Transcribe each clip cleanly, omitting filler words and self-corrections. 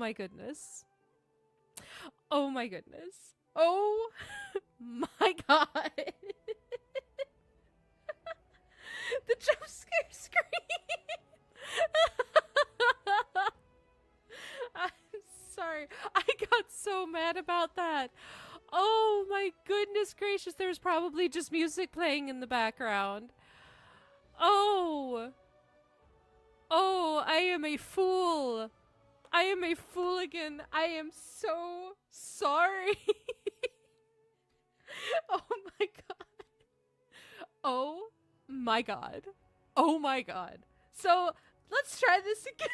my goodness. Oh my goodness. Oh my god. The jump scare scream. I'm sorry. I got so mad about that. Oh my goodness gracious. There's probably just music playing in the background. Oh. Oh, I am a fool. I am a fooligan. I am so sorry. Oh my god. Oh my god. Oh my god. So let's try this again.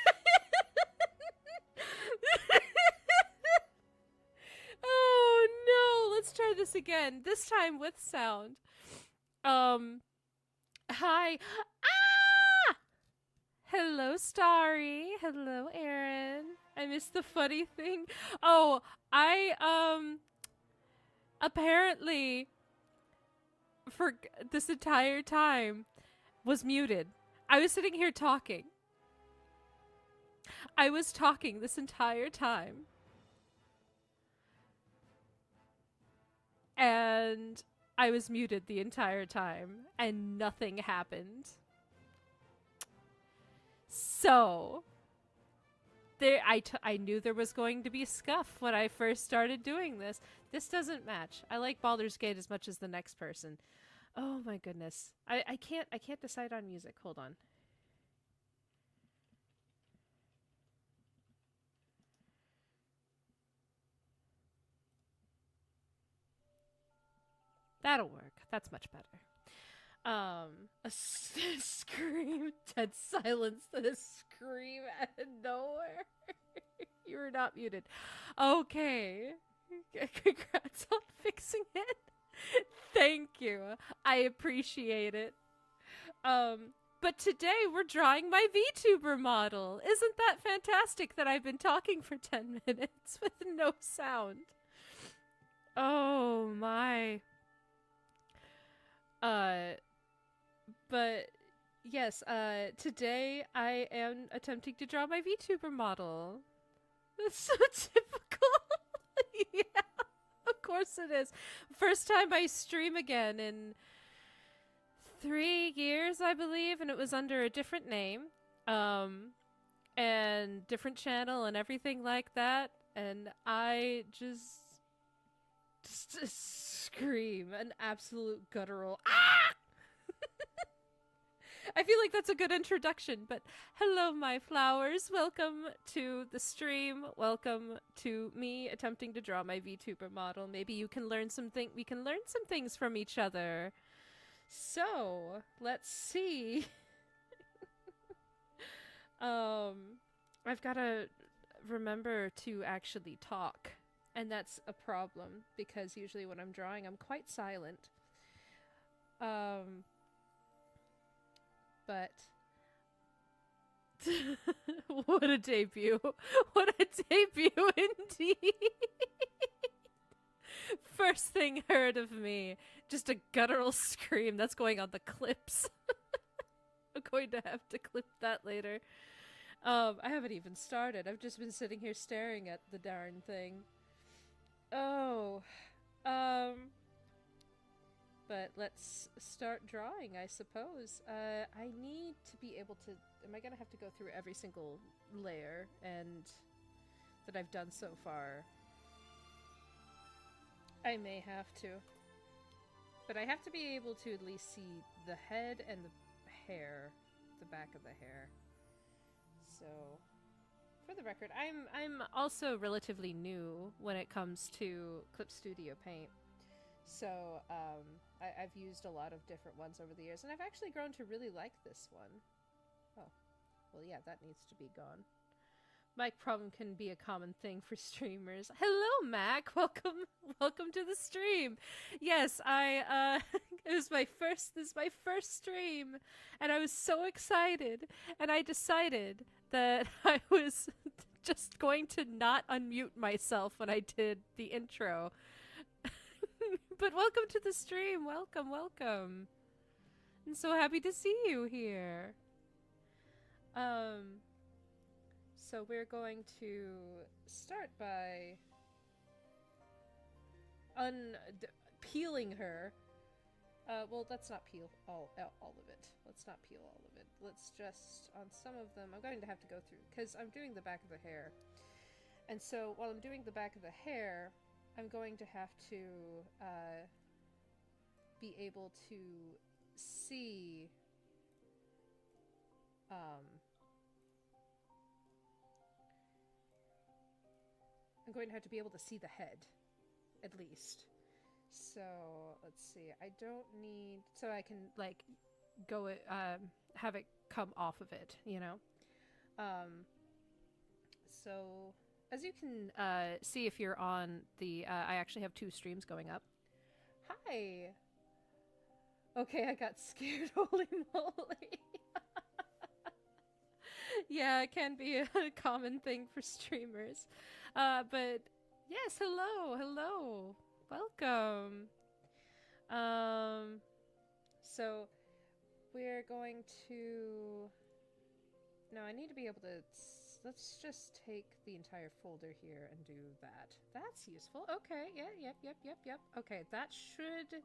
Oh no, let's try this again. This time with sound. Hi. Ah! Hello, Starry. Hello, Aaron. I missed the funny thing. Oh, I apparently for this entire time was muted. I was sitting here talking. I was talking this entire time. And I was muted the entire time and nothing happened. So I knew there was going to be scuff when I first started doing this. This doesn't match. I like Baldur's Gate as much as the next person. Oh my goodness. I can't decide on music. Hold on. That'll work. That's much better. A scream, dead silence, then a scream out of nowhere. You were not muted. Okay. Congrats on fixing it. Thank you. I appreciate it. But today we're drawing my VTuber model. Isn't that fantastic that I've been talking for 10 minutes with no sound? Oh my. But yes, today I am attempting to draw my VTuber model. That's so typical. Yeah, of course it is. First time I stream again in 3 years, I believe, and it was under a different name, and different channel and everything like that. And I just scream an absolute guttural ah. I feel like that's a good introduction, but hello, my flowers. Welcome to the stream. Welcome to me attempting to draw my VTuber model. Maybe you can learn we can learn some things from each other. So, let's see. I've got to remember to actually talk, and that's a problem because usually when I'm drawing, I'm quite silent. But what a debut. What a debut indeed. First thing heard of me. Just a guttural scream. That's going on the clips. I'm going to have to clip that later. I haven't even started. I've just been sitting here staring at the darn thing. Oh. But let's start drawing, I suppose. I need to be able to... Am I going to have to go through every single layer and that I've done so far? I may have to. But I have to be able to at least see the head and the hair, the back of the hair. So, for the record, I'm also relatively new when it comes to Clip Studio Paint. So, I've used a lot of different ones over the years, and I've actually grown to really like this one. Oh, well, yeah, that needs to be gone. Mic problem can be a common thing for streamers. Hello, Mac. Welcome to the stream. Yes, this is my first stream, and I was so excited, and I decided that I was just going to not unmute myself when I did the intro. But welcome to the stream. Welcome. I'm so happy to see you here. So we're going to start by peeling her. Well, let's not peel all of it. Let's not peel all of it. Let's just, on some of them, I'm going to have to go through, because I'm doing the back of the hair. And so, while I'm doing the back of the hair, I'm going to have to, be able to see, I'm going to have to be able to see the head, at least. So, let's see, I don't need, so I can, like, go, have it come off of it, you know? So, as you can, see if you're on the, I actually have 2 streams going up. Hi! Okay, I got scared, holy moly! Yeah, it can be a common thing for streamers. But yes, hello. Welcome. So we're going to... No, I need to be able to... Let's just take the entire folder here and do that. That's useful. Okay, yeah, yep. Okay, that should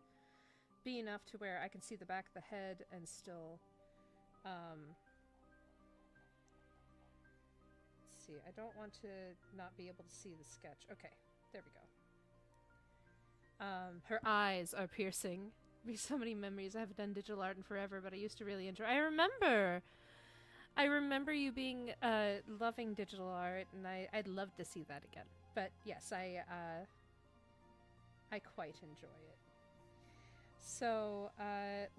be enough to where I can see the back of the head and still... Let's see, I don't want to not be able to see the sketch. Okay, there we go. Her eyes are piercing. There's so many memories. I haven't done digital art in forever, but I used to really enjoy. I remember you being loving digital art, and I'd love to see that again. But yes, I quite enjoy it. So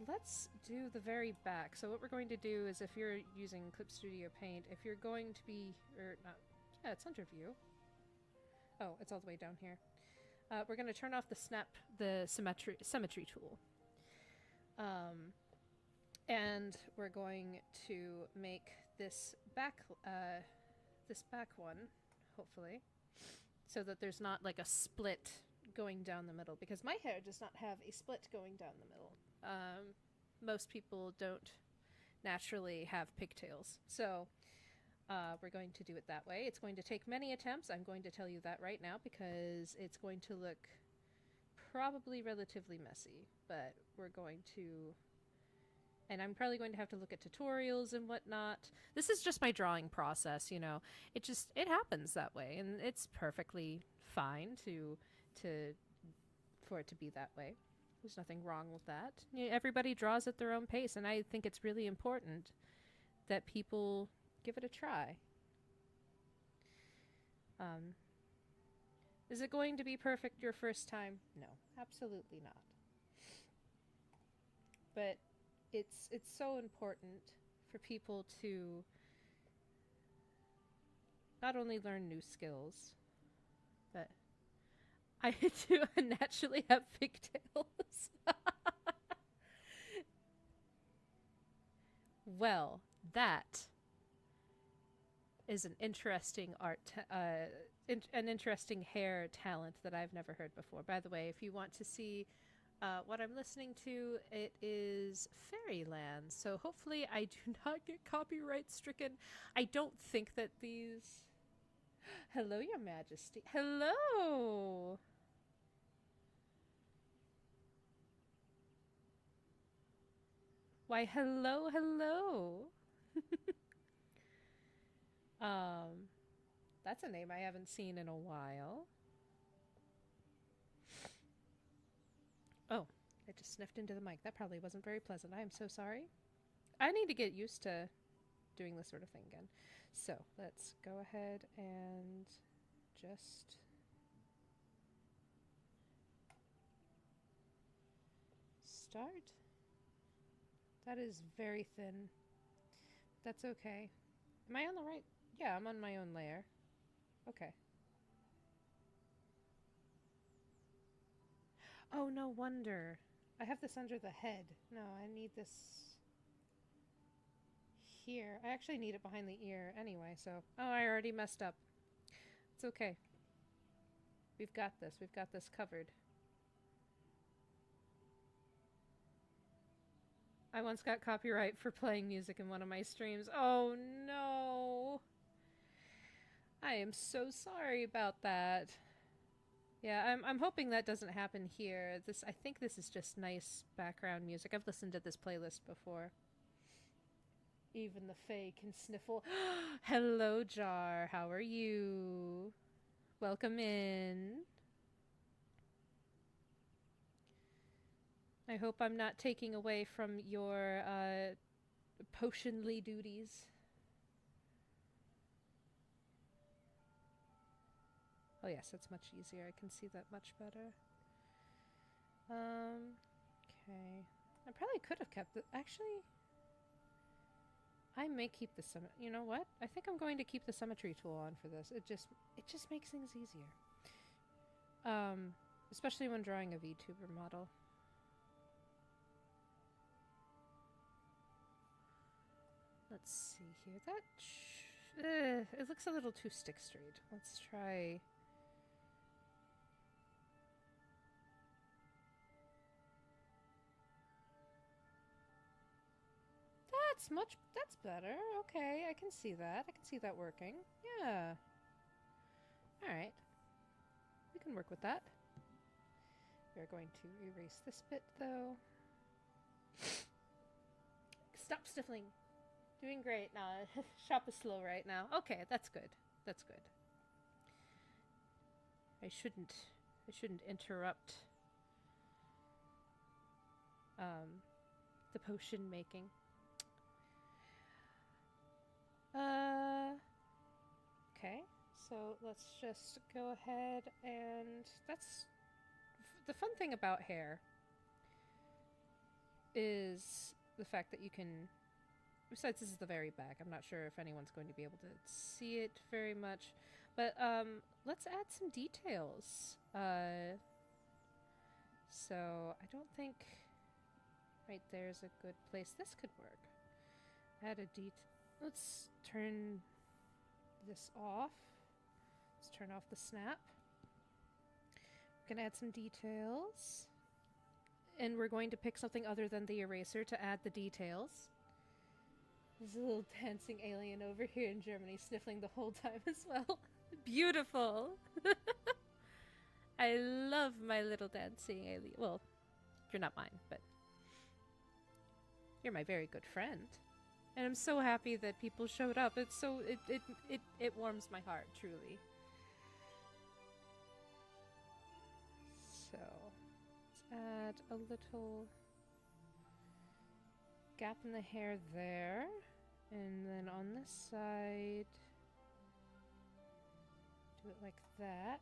let's do the very back. So what we're going to do is, if you're using Clip Studio Paint, if you're going to be, or not, yeah, it's under view. Oh, it's all the way down here. We're going to turn off the symmetry tool. And we're going to make this back one, hopefully, so that there's not like a split going down the middle, because my hair does not have a split going down the middle. Most people don't naturally have pigtails, so we're going to do it that way. It's going to take many attempts. I'm going to tell you that right now, because it's going to look probably relatively messy, but we're going to... And I'm probably going to have to look at tutorials and whatnot. This is just my drawing process, you know. It happens that way, and it's perfectly fine for it to be that way. There's nothing wrong with that. You know, everybody draws at their own pace, and I think it's really important that people give it a try. Is it going to be perfect your first time? No, absolutely not. But it's so important for people to not only learn new skills, but I do naturally have pigtails. Well, that is an interesting an interesting hair talent that I've never heard before. By the way, if you want to see what I'm listening to, it is Fairyland, so hopefully I do not get copyright stricken. I don't think that these... Hello, Your Majesty. Hello! Why, hello. That's a name I haven't seen in a while. Oh, I just sniffed into the mic. That probably wasn't very pleasant. I am so sorry. I need to get used to doing this sort of thing again. So, let's go ahead and just... start. That is very thin. That's okay. Am I on the right? Yeah, I'm on my own layer. Okay. Oh, no wonder. I have this under the head. No, I need this here. I actually need it behind the ear anyway, so... Oh, I already messed up. It's okay. We've got this. We've got this covered. I once got copyright for playing music in one of my streams. Oh, no! I am so sorry about that. Yeah, I'm hoping that doesn't happen here. I think this is just nice background music. I've listened to this playlist before. Even the Fae can sniffle. Hello, Jar. How are you? Welcome in. I hope I'm not taking away from your potionly duties. Oh yes, that's much easier. I can see that much better. Okay. I probably could have kept it. Actually, I may keep the symmetry. You know what? I think I'm going to keep the symmetry tool on for this. It just makes things easier. Especially when drawing a VTuber model. Let's see here. It looks a little too stick straight. Let's try. That's better. Okay, I can see that. I can see that working. Yeah. Alright. We can work with that. We're going to erase this bit, though. Stop sniffling. Doing great now. Shop is slow right now. Okay, that's good. That's good. I shouldn't interrupt the potion making. Okay, so let's just go ahead and that's the fun thing about hair is the fact that you can, besides this is the very back, I'm not sure if anyone's going to be able to see it very much, but let's add some details. So I don't think right there's a good place. This could work. Add a let's turn this off. Let's turn off the snap. We're gonna add some details. And we're going to pick something other than the eraser to add the details. There's a little dancing alien over here in Germany sniffling the whole time as well. Beautiful! I love my little dancing alien. Well, you're not mine, but you're my very good friend. And I'm so happy that people showed up. It's so it warms my heart, truly. So let's add a little gap in the hair there. And then on this side, do it like that.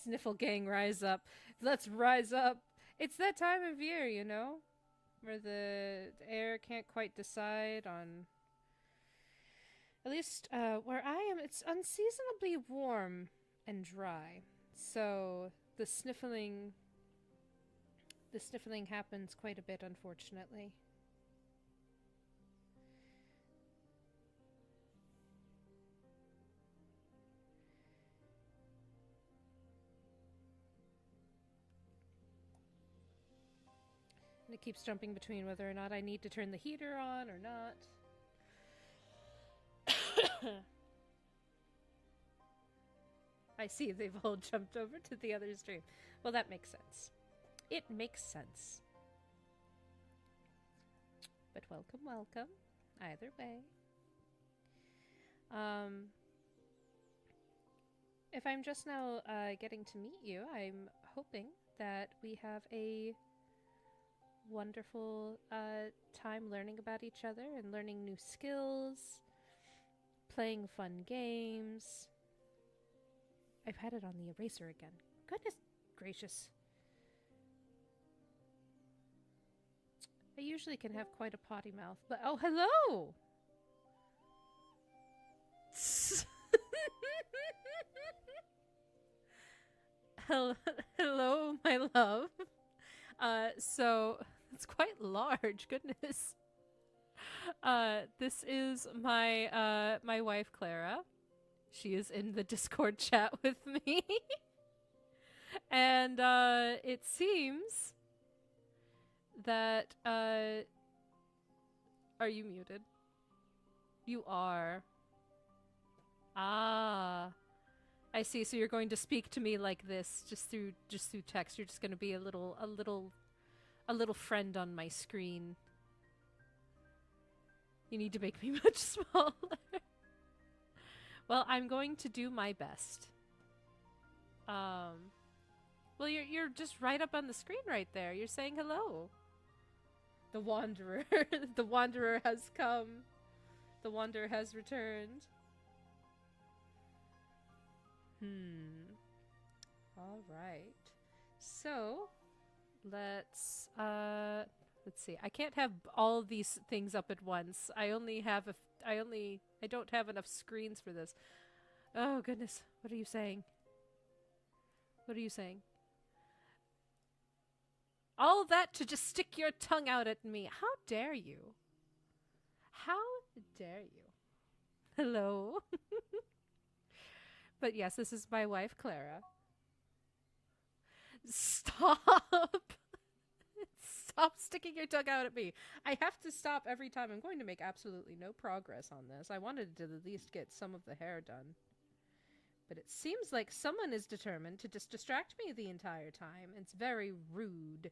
Sniffle gang, rise up. Let's rise up. It's that time of year, you know, where the air can't quite decide on. At least where I am, it's unseasonably warm and dry. So the sniffling happens quite a bit, unfortunately. And it keeps jumping between whether or not I need to turn the heater on or not. I see they've all jumped over to the other stream. Well, that makes sense. It makes sense. But welcome, welcome. Either way. If I'm just now getting to meet you, I'm hoping that we have a wonderful time learning about each other and learning new skills, playing fun games. I've had it on the eraser again. Goodness gracious. I usually can have quite a potty mouth, but oh, hello! Hello, my love. So it's quite large, goodness. This is my my wife Clara. She is in the Discord chat with me. And it seems that Are you muted? You are. Ah. I see. So you're going to speak to me like this, just through text. You're just going to be a little friend on my screen. You need to make me much smaller. Well, I'm going to do my best. Well, you're just right up on the screen right there. You're saying hello. The Wanderer. The Wanderer has come. The Wanderer has returned. All right. So, let's see. I can't have all these things up at once. I don't have enough screens for this. Oh goodness. What are you saying? What are you saying? All that to just stick your tongue out at me. How dare you? How dare you? Hello. But yes, this is my wife, Clara. Stop! Stop sticking your tongue out at me. I have to stop every time. I'm going to make absolutely no progress on this. I wanted to at least get some of the hair done. But it seems like someone is determined to just distract me the entire time. It's very rude.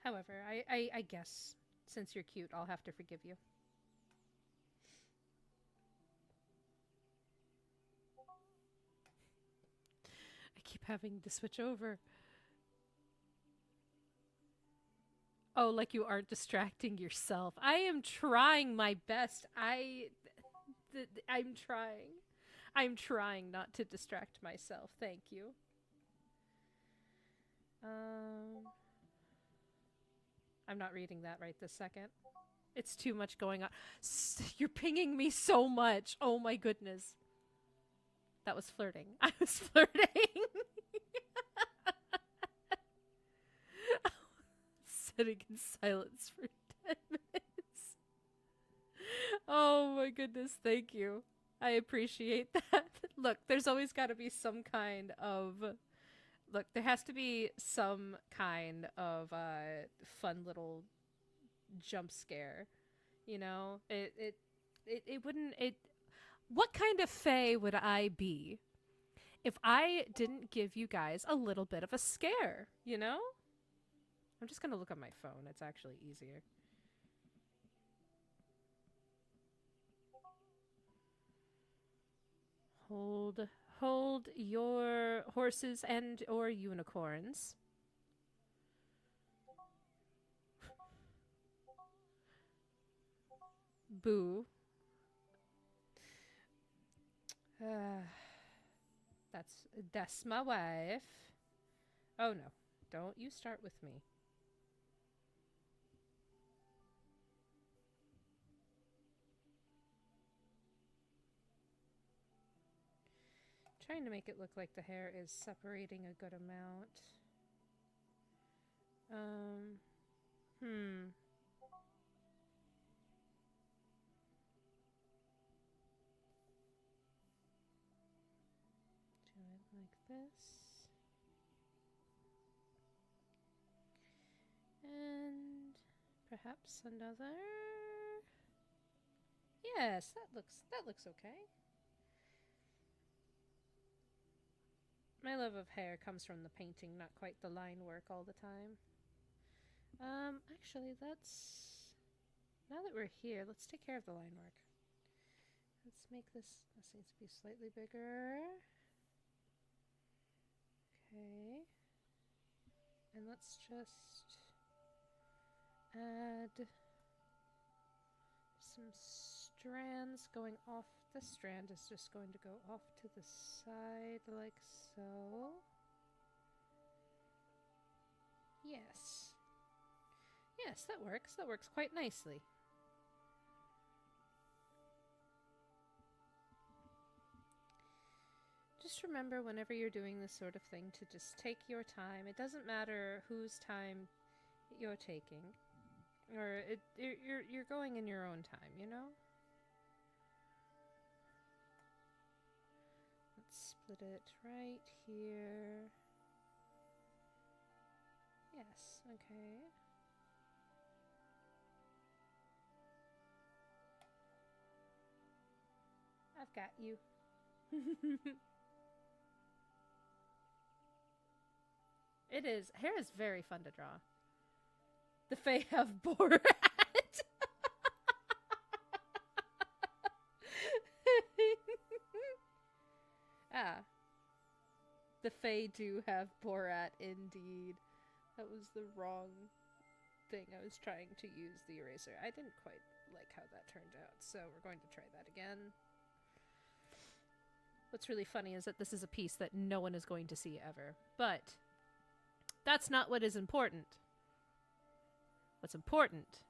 However, I guess, since you're cute, I'll have to forgive you. I keep having to switch over. Oh, like you aren't distracting yourself. I am trying my best. I'm trying. I'm trying not to distract myself. Thank you. I'm not reading that right this second. It's too much going on. You're pinging me so much. Oh my goodness. That was flirting. I was flirting. Sitting in silence for 10 minutes. Oh my goodness, thank you. I appreciate that. Look, there's always got to be some kind of... Look, there has to be some kind of fun little jump scare. You know? It wouldn't... What kind of fae would I be if I didn't give you guys a little bit of a scare, you know? I'm just gonna look at my phone. It's actually easier. Hold your horses and or unicorns. Boo. That's my wife. Oh no, don't you start with me. Trying to make it look like the hair is separating a good amount. Do it like this. And perhaps another. Yes, that looks okay. My love of hair comes from the painting, not quite the line work all the time. Actually, now that we're here, let's take care of the line work. Let's make this needs to be slightly bigger. Okay. And let's just add some strands going off. This strand is just going to go off to the side like so. Yes. Yes, that works. That works quite nicely. Just remember whenever you're doing this sort of thing to just take your time. It doesn't matter whose time you're taking. Or you're going in your own time, you know? Let's split it right here. Yes, okay. I've got you. It is. Hair is very fun to draw. The Fae have Borat. Ah. The Fae do have Borat, indeed. That was the wrong thing. I was trying to use the eraser. I didn't quite like how that turned out, so we're going to try that again. What's really funny is that this is a piece that no one is going to see ever. But that's not what is important. What's important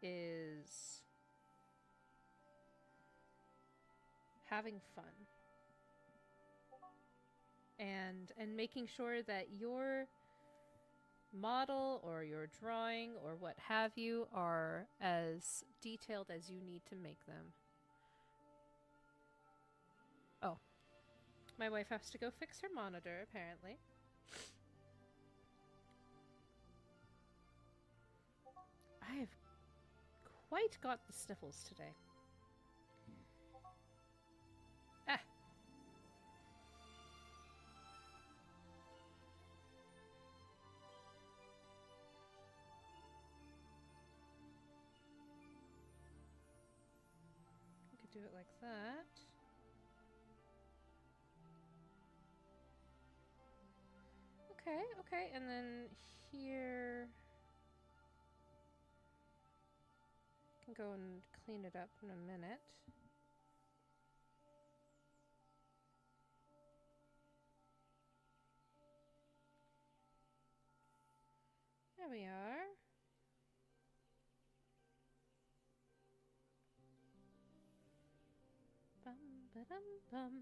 is having fun. And making sure that your model or your drawing or what have you are as detailed as you need to make them. Oh. My wife has to go fix her monitor, apparently. I have quite got the sniffles today. Ah. We could do it like that. Okay, okay, and then here... I can go and clean it up in a minute. There we are. Bum ba-dum bum.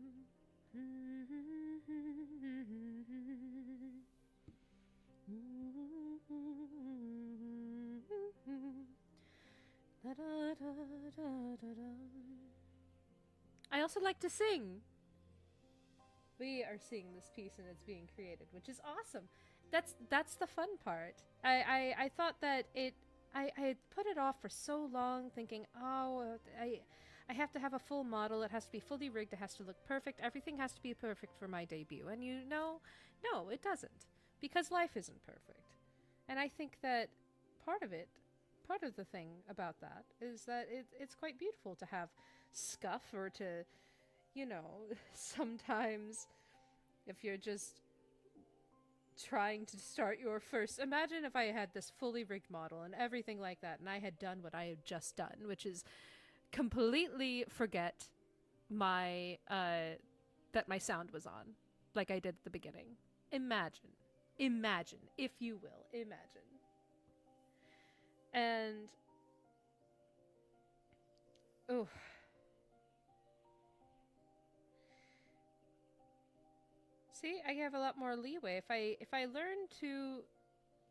I also like to sing. We are seeing this piece and it's being created, which is awesome. That's the fun part. I thought that I had put it off for so long, thinking, oh, I have to have a full model. It has to be fully rigged. It has to look perfect. Everything has to be perfect for my debut. And you know, no, it doesn't, because life isn't perfect. And I think that part of the thing about that is that it's quite beautiful to have scuff, or to, you know, sometimes if you're just trying to start your first... Imagine if I had this fully rigged model and everything like that, and I had done what I had just done, which is completely forget my that my sound was on, like I did at the beginning. Imagine, if you will, imagine. And oh, see, I have a lot more leeway if I learn to,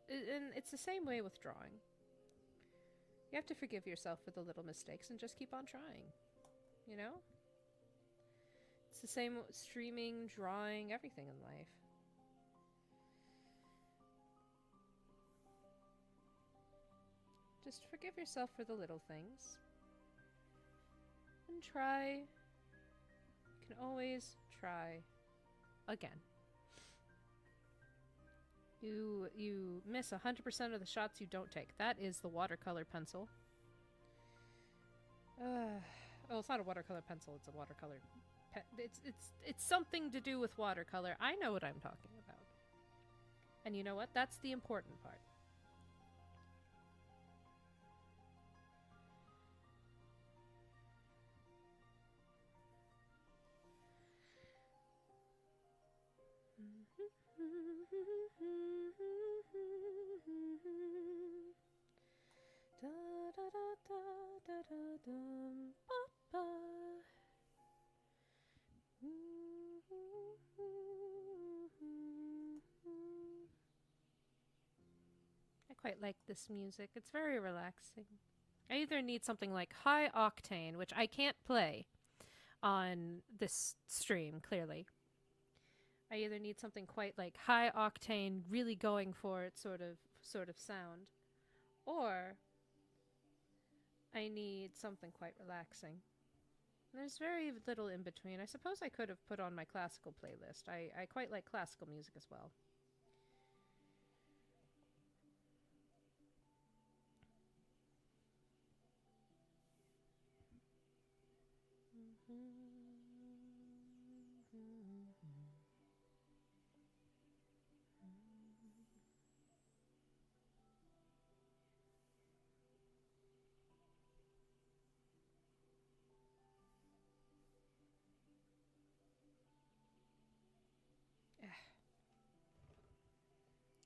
and it's the same way with drawing. You have to forgive yourself for the little mistakes and just keep on trying. You know? It's the same streaming, drawing, everything in life. Just forgive yourself for the little things. And try. You can always try again. You miss 100% of the shots you don't take. That is the watercolor pencil. Oh, it's not a watercolor pencil. It's a watercolor it's something to do with watercolor. I know what I'm talking about. And you know what? That's the important part. I quite like this music. It's very relaxing. I either need something like high octane, which I can't play on this stream, clearly. I either need something quite like high octane, really going for it sort of sound, or I need something quite relaxing. There's very little in between. I suppose I could have put on my classical playlist. I quite like classical music as well.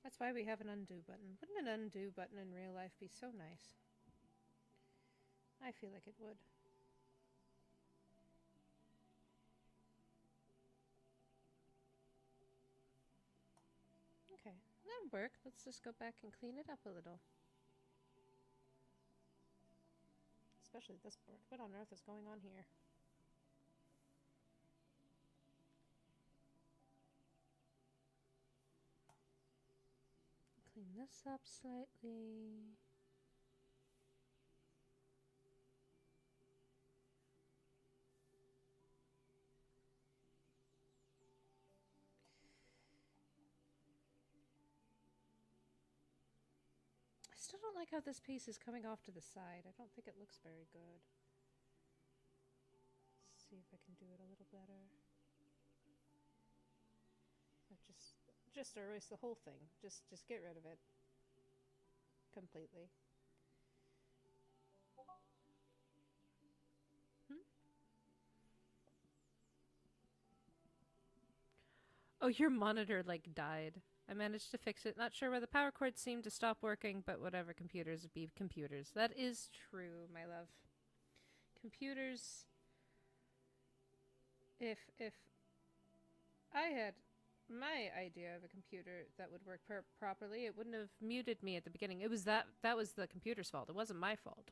That's why we have an undo button. Wouldn't an undo button in real life be so nice? I feel like it would. Okay, that'll work. Let's just go back and clean it up a little. Especially this board. What on earth is going on here? Clean this up slightly. I still don't like how this piece is coming off to the side. I don't think it looks very good. Let's see if I can do it a little better. Just erase the whole thing. Just get rid of it completely. Oh, your monitor like died. I managed to fix it. Not sure where the power cords seemed to stop working, but whatever, computers be computers. That is true, my love. Computers. If I had my idea of a computer that would work properly, it wouldn't have muted me at the beginning. It was that was the computer's fault. It wasn't my fault.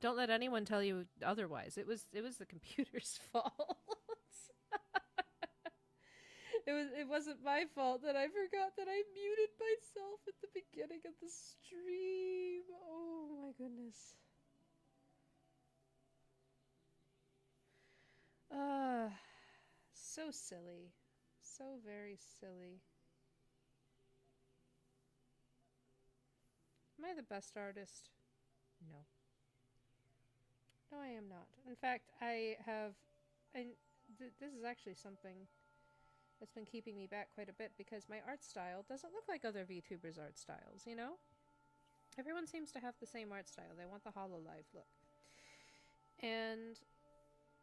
Don't let anyone tell you otherwise. It was the computer's fault. It wasn't my fault that I forgot that I muted myself at the beginning of the stream. Oh my goodness. So silly. So very silly. Am I the best artist? No. No, I am not. In fact, I have... And this is actually something that's been keeping me back quite a bit because my art style doesn't look like other VTubers' art styles, you know? Everyone seems to have the same art style. They want the HoloLive look. And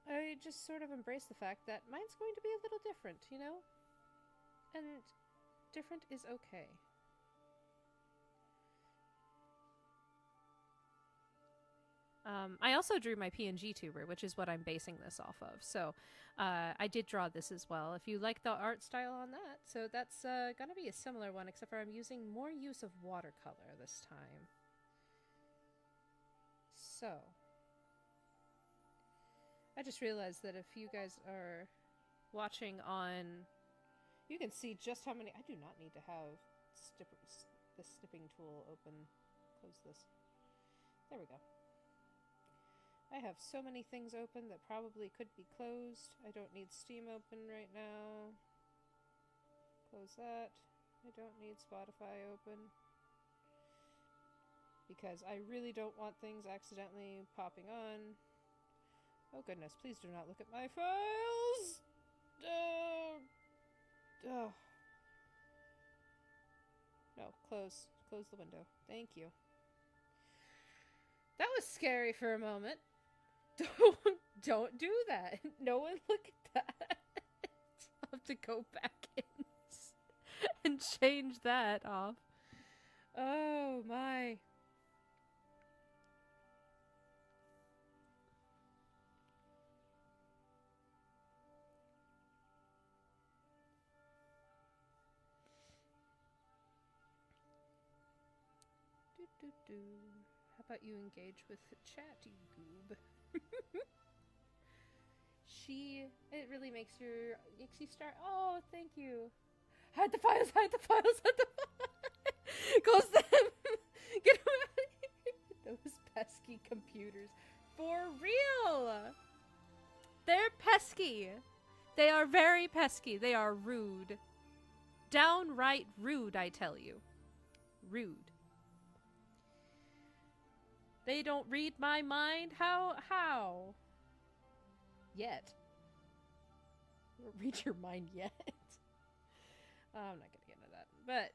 I just sort of embrace the fact that mine's going to be a little different, you know? And different is okay. I also drew my PNG tuber, which is what I'm basing this off of. So I did draw this as well. If you like the art style on that, so that's gonna be a similar one, except for I'm using more use of watercolor this time. So I just realized that if you guys are watching on, you can see just how many. I do not need to have the snipping tool open. Close this. There we go. I have so many things open that probably could be closed. I don't need Steam open right now. Close that. I don't need Spotify open. Because I really don't want things accidentally popping on. Oh goodness, please do not look at my files! No, close. Close the window. Thank you. That was scary for a moment. Don't do that. No one look at that. I'll have to go back in and change that off. Oh my. How about you engage with the chat, you goob? It really makes you start. Oh, thank you. Hide the files, hide the files, hide the files. Close them. Get them out of here. Those pesky computers. For real. They're pesky. They are very pesky. They are rude. Downright rude, I tell you. Rude. They don't read my mind? How? Yet. They don't read your mind yet. I'm not gonna get into that. But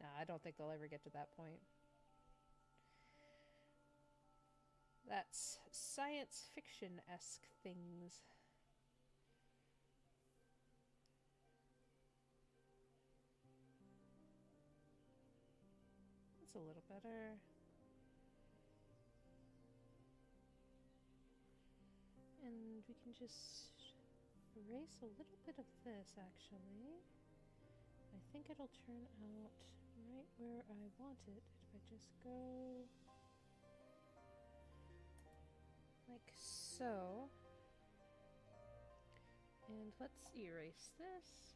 nah, I don't think they'll ever get to that point. That's science fiction-esque things. That's a little better. And we can just erase a little bit of this, actually. I think it'll turn out right where I want it if I just go like so. And let's erase this.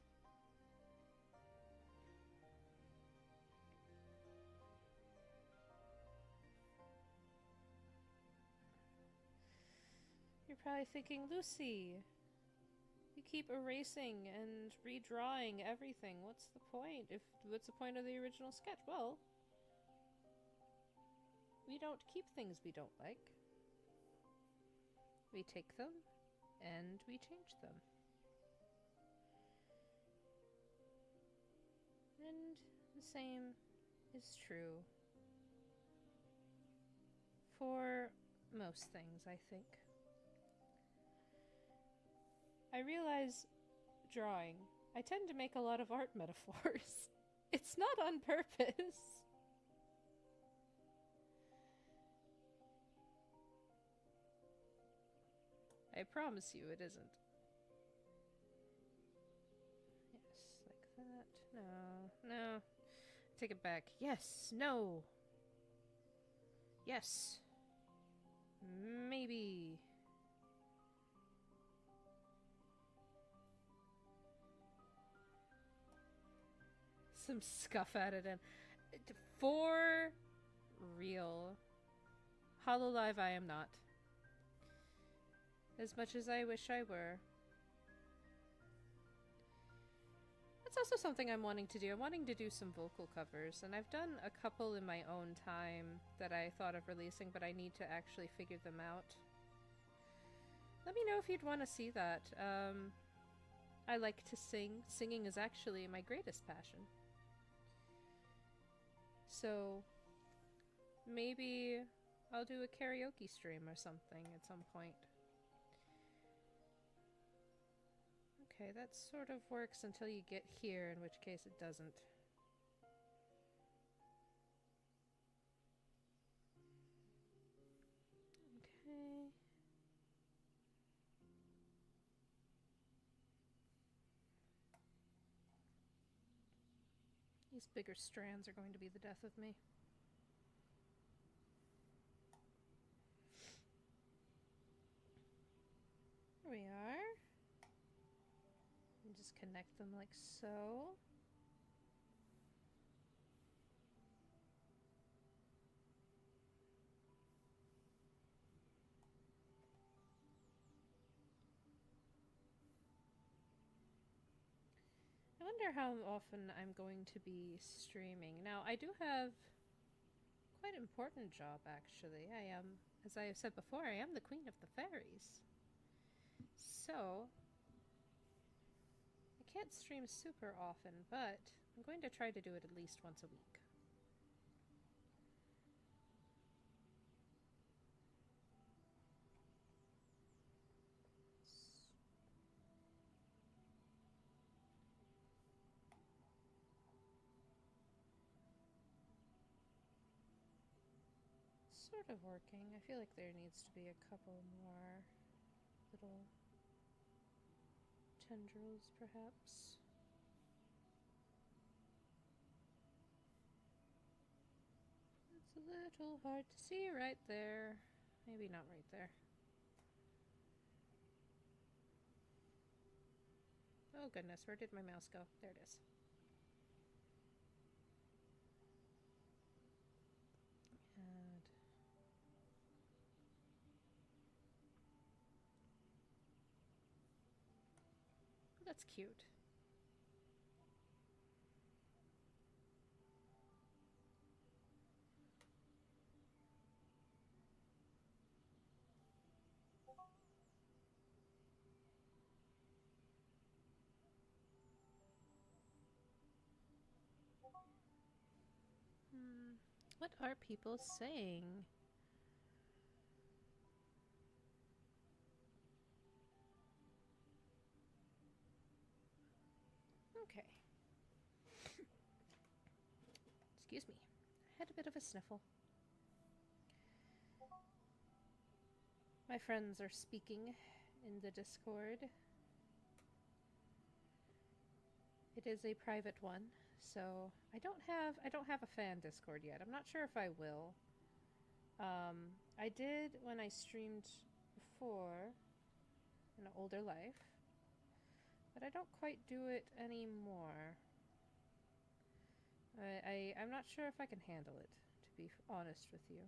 You're probably thinking, Lucy, you keep erasing and redrawing everything. What's the point? What's the point of the original sketch? Well, we don't keep things we don't like. We take them and we change them. And the same is true for most things, I think. I realize drawing, I tend to make a lot of art metaphors. It's not on purpose. I promise you it isn't. Yes, like that. No. Take it back. Yes, no. Yes. Maybe. Some scuff added in. For real. Hololive I am not. As much as I wish I were. That's also something I'm wanting to do. I'm wanting to do some vocal covers, and I've done a couple in my own time that I thought of releasing, but I need to actually figure them out. Let me know if you'd want to see that. I like to sing. Singing is actually my greatest passion. So maybe I'll do a karaoke stream or something at some point. Okay, that sort of works until you get here, in which case it doesn't. Okay. These bigger strands are going to be the death of me. Here we are. And just connect them like so. I wonder how often I'm going to be streaming. Now, I do have quite an important job, actually. I am, as I have said before, I am the Queen of the Fairies. So, I can't stream super often, but I'm going to try to do it at least once a week. Sort of working. I feel like there needs to be a couple more little tendrils, perhaps. It's a little hard to see right there. Maybe not right there. Oh goodness, where did my mouse go? There it is. That's cute. What are people saying? Okay. Excuse me. I had a bit of a sniffle. My friends are speaking in the Discord. It is a private one, so I don't have a fan Discord yet. I'm not sure if I will. I did when I streamed before in an older life, but I don't quite do it anymore. I'm not sure if I can handle it, to be honest with you,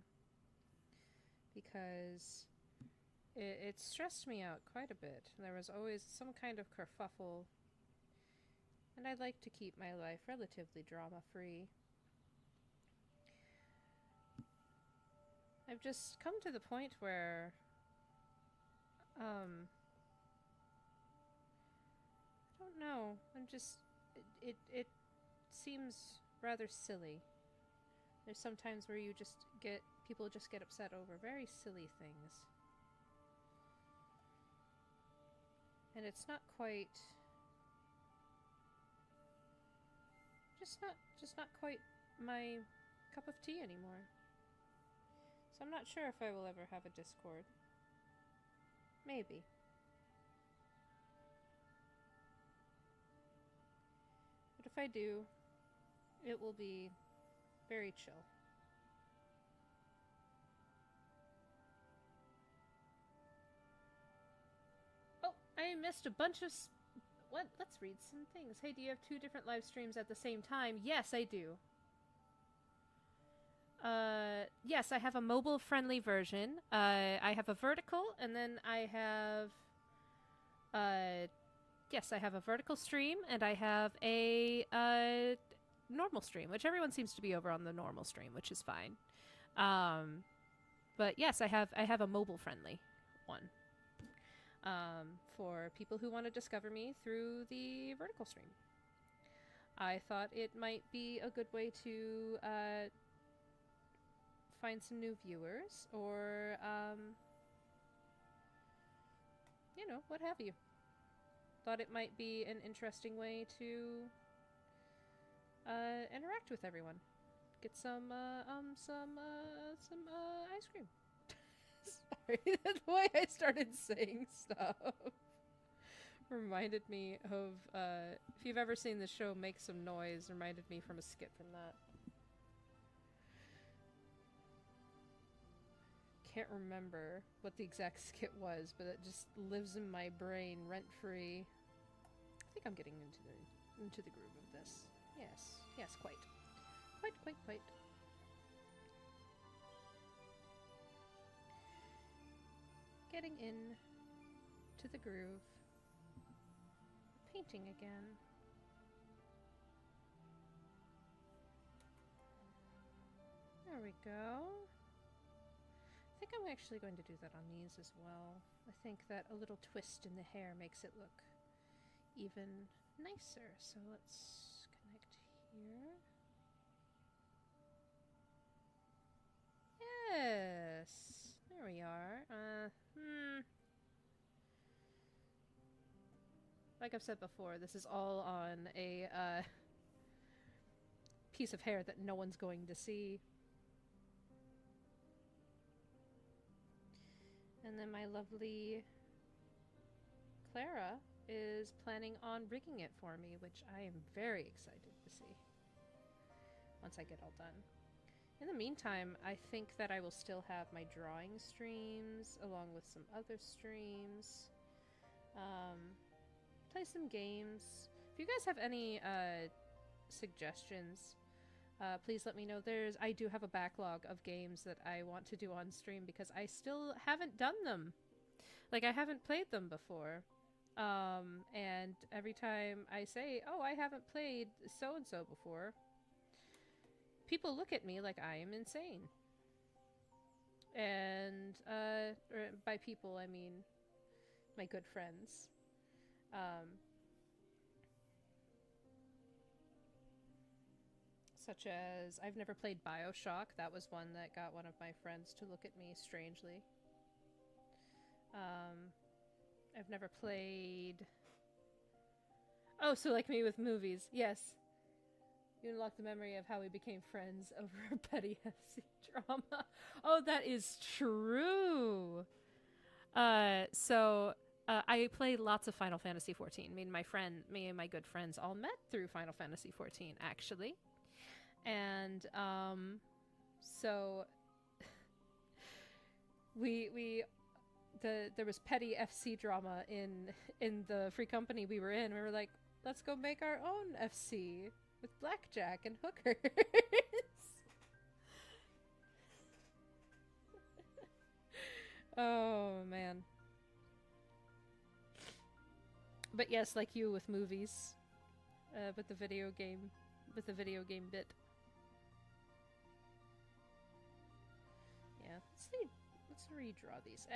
because it stressed me out quite a bit. There was always some kind of kerfuffle, and I'd like to keep my life relatively drama-free. I've just come to the point where, I don't know, it seems rather silly. There's some times where people just get upset over very silly things. And it's not quite, just not quite my cup of tea anymore. So I'm not sure if I will ever have a Discord. Maybe. But if I do, it will be very chill. Oh, I missed a bunch of... What? Let's read some things. Hey, do you have 2 different live streams at the same time? Yes, I do. Yes, I have a mobile-friendly version. I have a vertical, and then I have... yes, I have a vertical stream, and I have a normal stream, which everyone seems to be over on the normal stream, which is fine. But yes, I have a mobile-friendly one for people who want to discover me through the vertical stream. I thought it might be a good way to find some new viewers, or you know, what have you. Thought it might be an interesting way to interact with everyone. Get some ice cream. Sorry, the way I started saying stuff reminded me of, if you've ever seen the show Make Some Noise, reminded me from a skit from that. Can't remember what the exact skit was, but it just lives in my brain rent-free. I think I'm getting into the groove of this. Yes, quite. Quite. Getting in to the groove. Painting again. There we go. I think I'm actually going to do that on these as well. I think that a little twist in the hair makes it look even nicer. So let's connect here. Yes! There we are. Like I've said before, this is all on a piece of hair that no one's going to see. And then my lovely Clara is planning on rigging it for me, which I am very excited to see once I get all done. In the meantime, I think that I will still have my drawing streams along with some other streams. Play some games. If you guys have any suggestions, please let me know. I do have a backlog of games that I want to do on stream because I still haven't done them. Like, I haven't played them before. And every time I say, oh, I haven't played so-and-so before, people look at me like I am insane. And by people, I mean my good friends. Such as, I've never played BioShock. That was one that got one of my friends to look at me strangely. I've never played... Oh, so like me with movies. Yes. You unlock the memory of how we became friends over a petty FC drama. Oh, that is true. So I played lots of Final Fantasy XIV. Me and my good friends all met through Final Fantasy XIV, actually. And so there was petty FC drama in the free company we were in. We were like, let's go make our own FC with blackjack and hookers. Oh man. But yes, like you with movies, with the video game bit. Yeah, let's redraw these.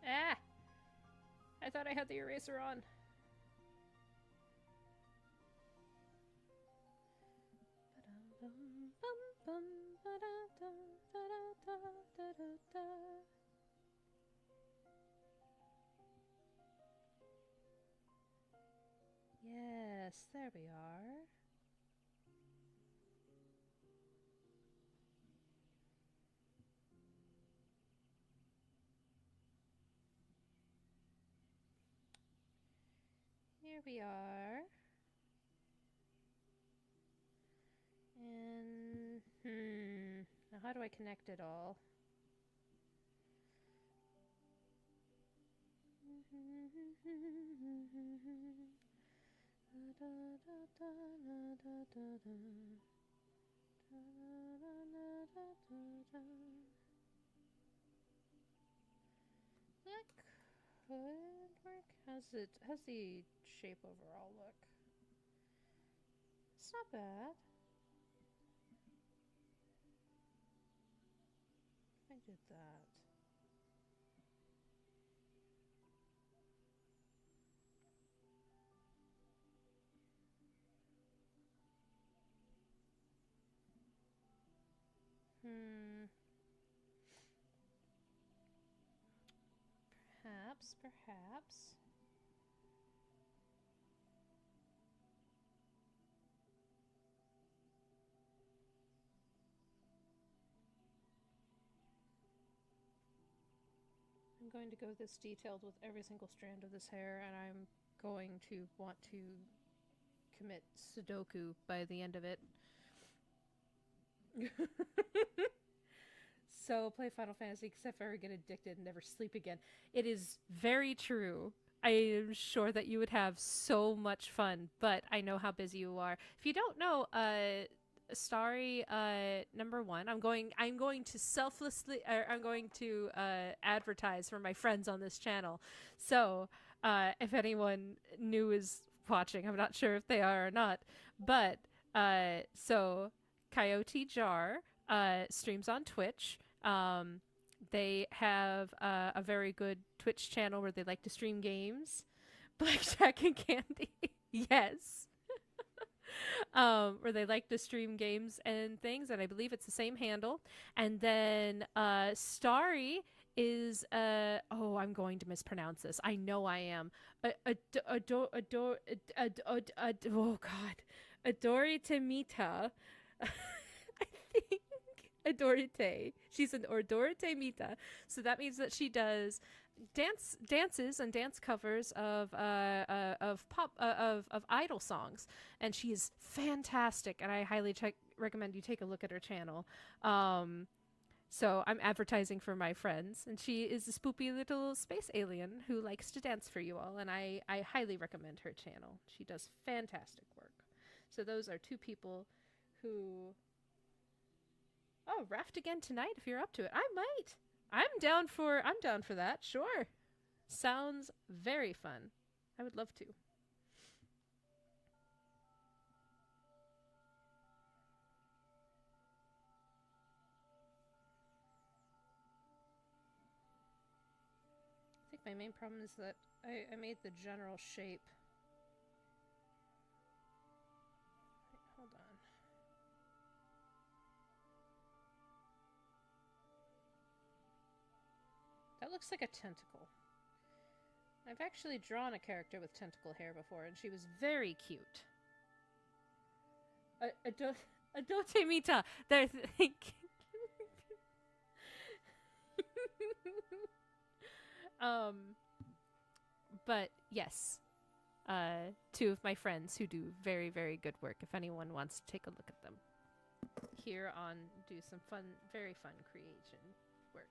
Ah! I thought I had the eraser on. Yes, there we are. Here we are. And, now how do I connect it all? That could work. How's the shape overall look? It's not bad. I did that. Perhaps. I'm going to go this detailed with every single strand of this hair, and I'm going to want to commit Sudoku by the end of it. So play Final Fantasy, because if I ever get addicted and never sleep again. It is very true. I am sure that you would have so much fun, but I know how busy you are. If you don't know, Starry, number one, I'm going to selflessly, I'm going to advertise for my friends on this channel. So, if anyone new is watching, I'm not sure if they are or not, but so Coyote Jar streams on Twitch. They have a very good Twitch channel where they like to stream games. Blackjack and Candy. Yes. Where they like to stream games and things, and I believe it's the same handle. And then Starry is I'm going to mispronounce this. I know I am. Oh God. Adoritemita. I think Adorite. She's an Adorite Mita. So that means that she does dances and dance covers of idol songs, and she is fantastic, and I highly recommend you take a look at her channel. So I'm advertising for my friends, and she is a spoopy little space alien who likes to dance for you all, and I highly recommend her channel. She does fantastic work. So those are two people who... Oh, raft again tonight if you're up to it. I might. I'm down for that. Sure. Sounds very fun. I would love to. I think my main problem is that I made the general shape. Wait, hold on. That looks like a tentacle. I've actually drawn a character with tentacle hair before, and she was very cute. Adote Mita! There's... But yes. Two of my friends who do very, very good work, if anyone wants to take a look at them. Here on do some fun, very fun creation work.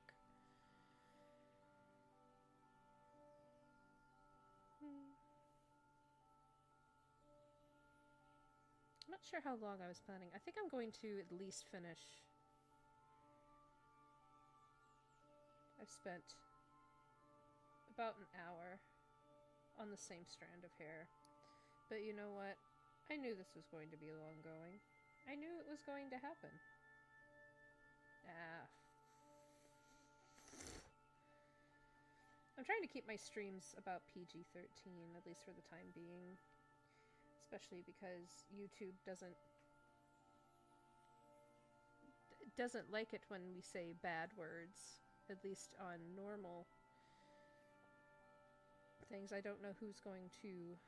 I'm not sure how long I was planning. I think I'm going to at least finish. I've spent about an hour on the same strand of hair. But you know what? I knew this was going to be long going. I knew it was going to happen. I'm trying to keep my streams about PG-13, at least for the time being. Especially because YouTube doesn't like it when we say bad words, at least on normal things. I don't know who's going to,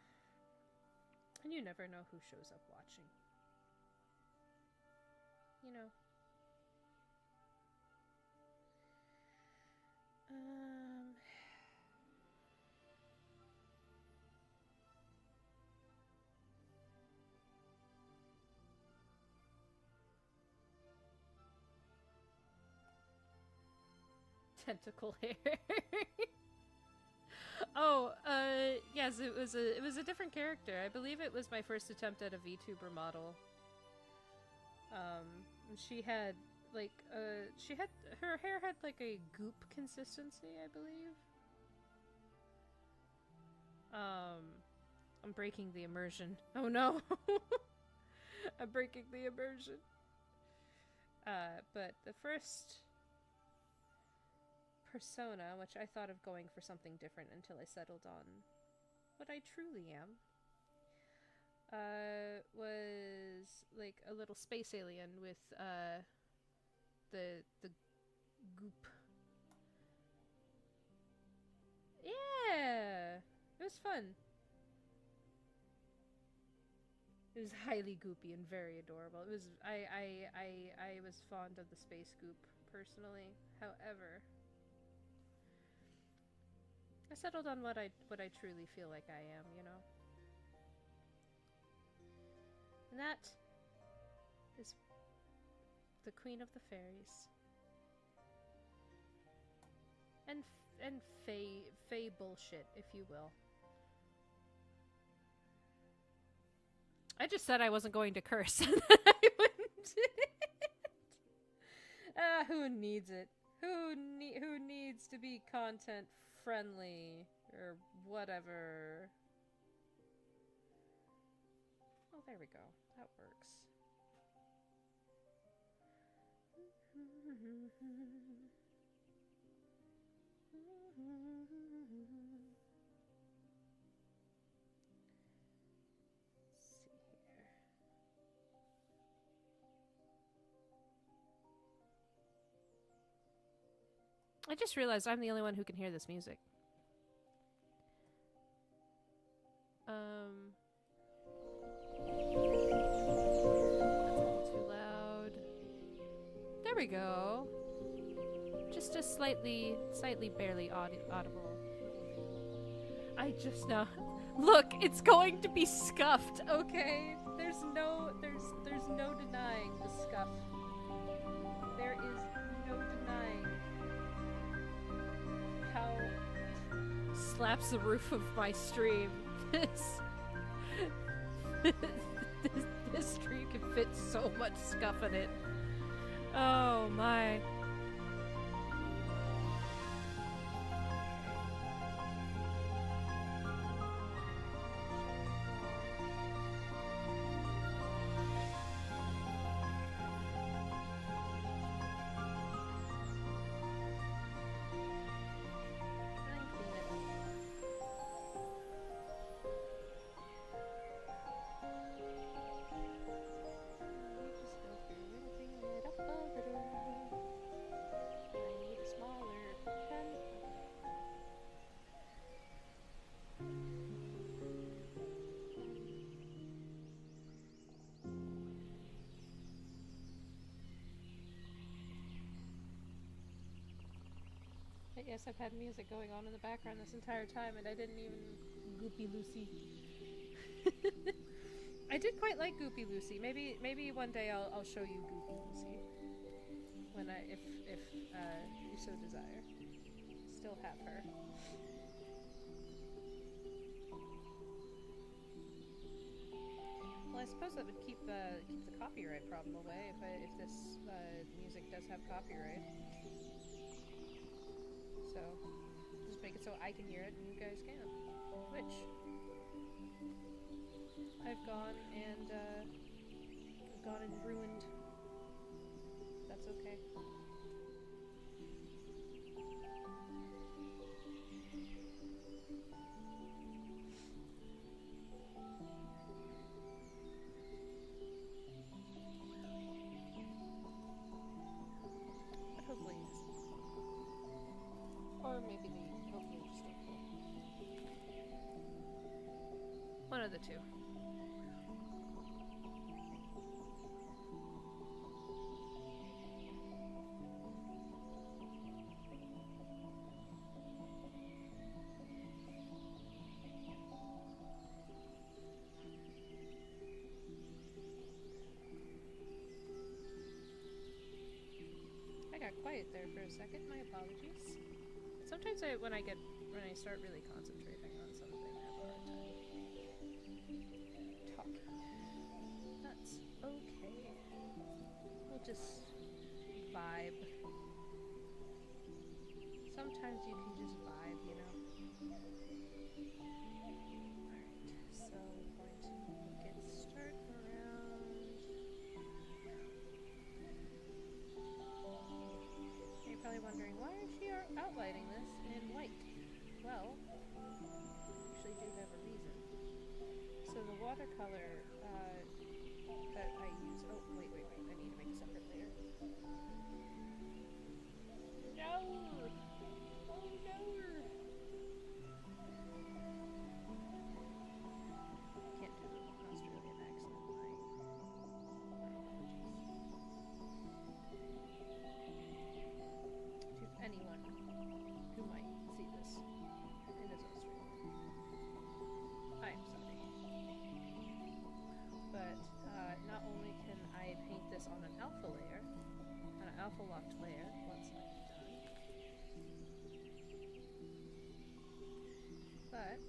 and you never know who shows up watching. You know. Tentacle hair. Oh, yes, it was a different character. I believe it was my first attempt at a VTuber model. She had like her hair had like a goop consistency, I believe. I'm breaking the immersion. Oh no. I'm breaking the immersion. But the first persona, which I thought of going for something different until I settled on what I truly am, was like a little space alien with the goop. Yeah, it was fun. It was highly goopy and very adorable. It was I was fond of the space goop personally. However, I settled on what I truly feel like I am, you know? And that is the Queen of the Fairies. And fae bullshit, if you will. I just said I wasn't going to curse and then I wouldn't. Ah, who needs it? Who needs to be content friendly or whatever? Oh, there we go. That works. Let's see here. I just realized I'm the only one who can hear this music. That's a little too loud. There we go. Just a slightly barely audible. I just know. Look, it's going to be scuffed, okay? There's no denying the scuff. There is no denying how slaps the roof of my stream. This stream can fit so much scuff in it. Oh my. Yes, I've had music going on in the background this entire time, and I didn't even Goopy Lucy. I did quite like Goopy Lucy. Maybe one day I'll show you Goopy Lucy when if you so desire. Still have her. Well, I suppose that would keep the copyright problem away if this music does have copyright. So just make it so I can hear it and you guys can't. Which I've gone and ruined. That's okay. But hopefully it isn't. Or maybe hopefully just stay cool. One of the two. Got quiet there for a second. My apologies. Sometimes when I start really concentrating on something, I have a hard time talking. That's okay. We'll just vibe. Sometimes you can just vibe, you know. Alright, so we're going to get started around. You're probably wondering, why is she outlining this in white? Well, I actually do have a reason. So the watercolor that I use... Oh, wait. I need to make a separate layer. No! Oh, no! Can't do an Australian accent. To anyone who might see this and is Australian, I'm sorry. But not only can I paint this on an alpha layer, on an alpha locked layer, once I'm done, but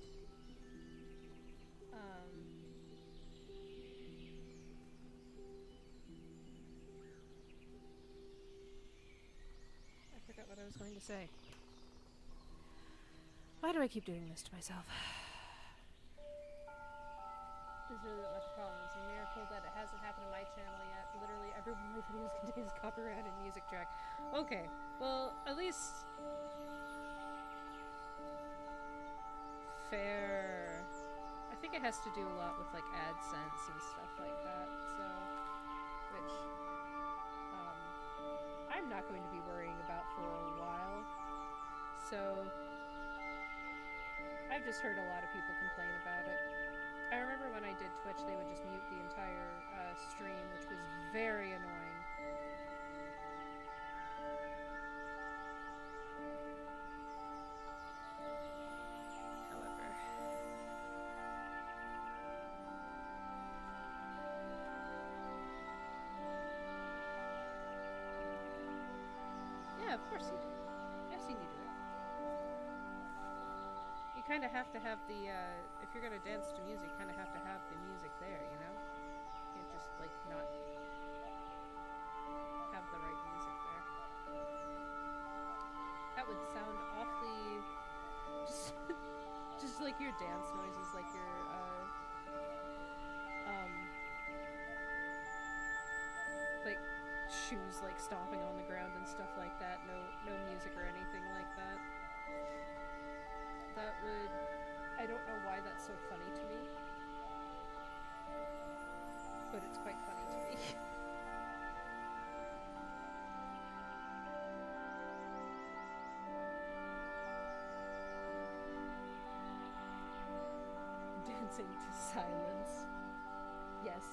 I forgot what I was going to say. Why do I keep doing this to myself? This isn't much problem. It's a miracle that it hasn't happened to my channel yet. Literally every one of my videos contains a copyrighted music track. Okay, well, at least... fair. I think it has to do a lot with, like, AdSense and stuff like that, so... which... I'm not going to be worrying about for a while. So... I've just heard a lot of people complain about it. I remember when I did Twitch, they would just mute the entire stream, which was very annoying. However... yeah, of course you do. I've seen you do it. You kind of have to have the, if you're going to dance to music, you kind of have to have the music there, you know? You can't just, like, not have the right music there. That would sound awfully... just like your dance noises, like your, like, shoes, like, stomping on the ground and stuff like that. No music or anything like that. That would... I don't know why that's so funny to me. But it's quite funny to me. Dancing to silence. Yes.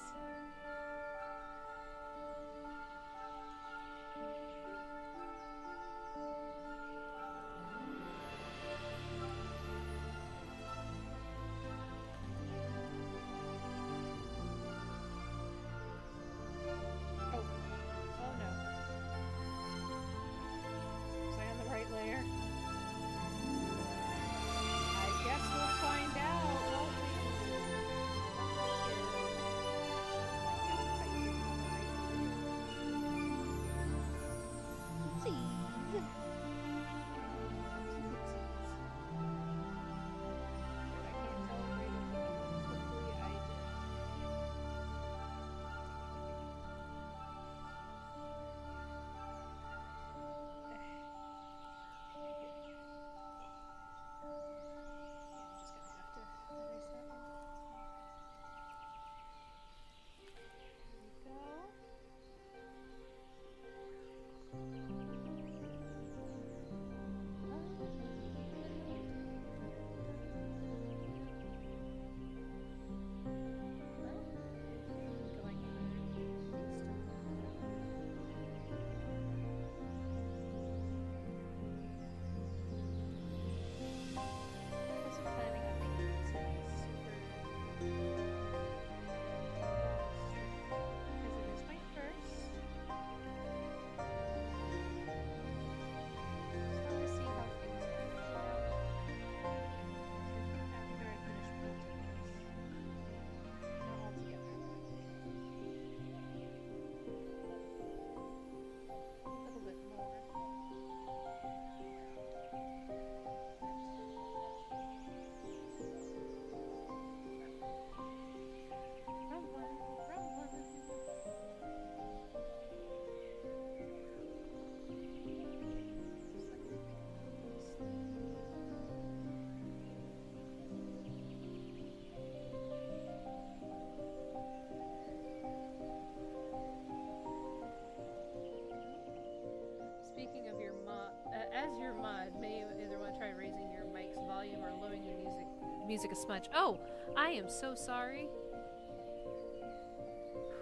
music a smudge. Oh, I am so sorry.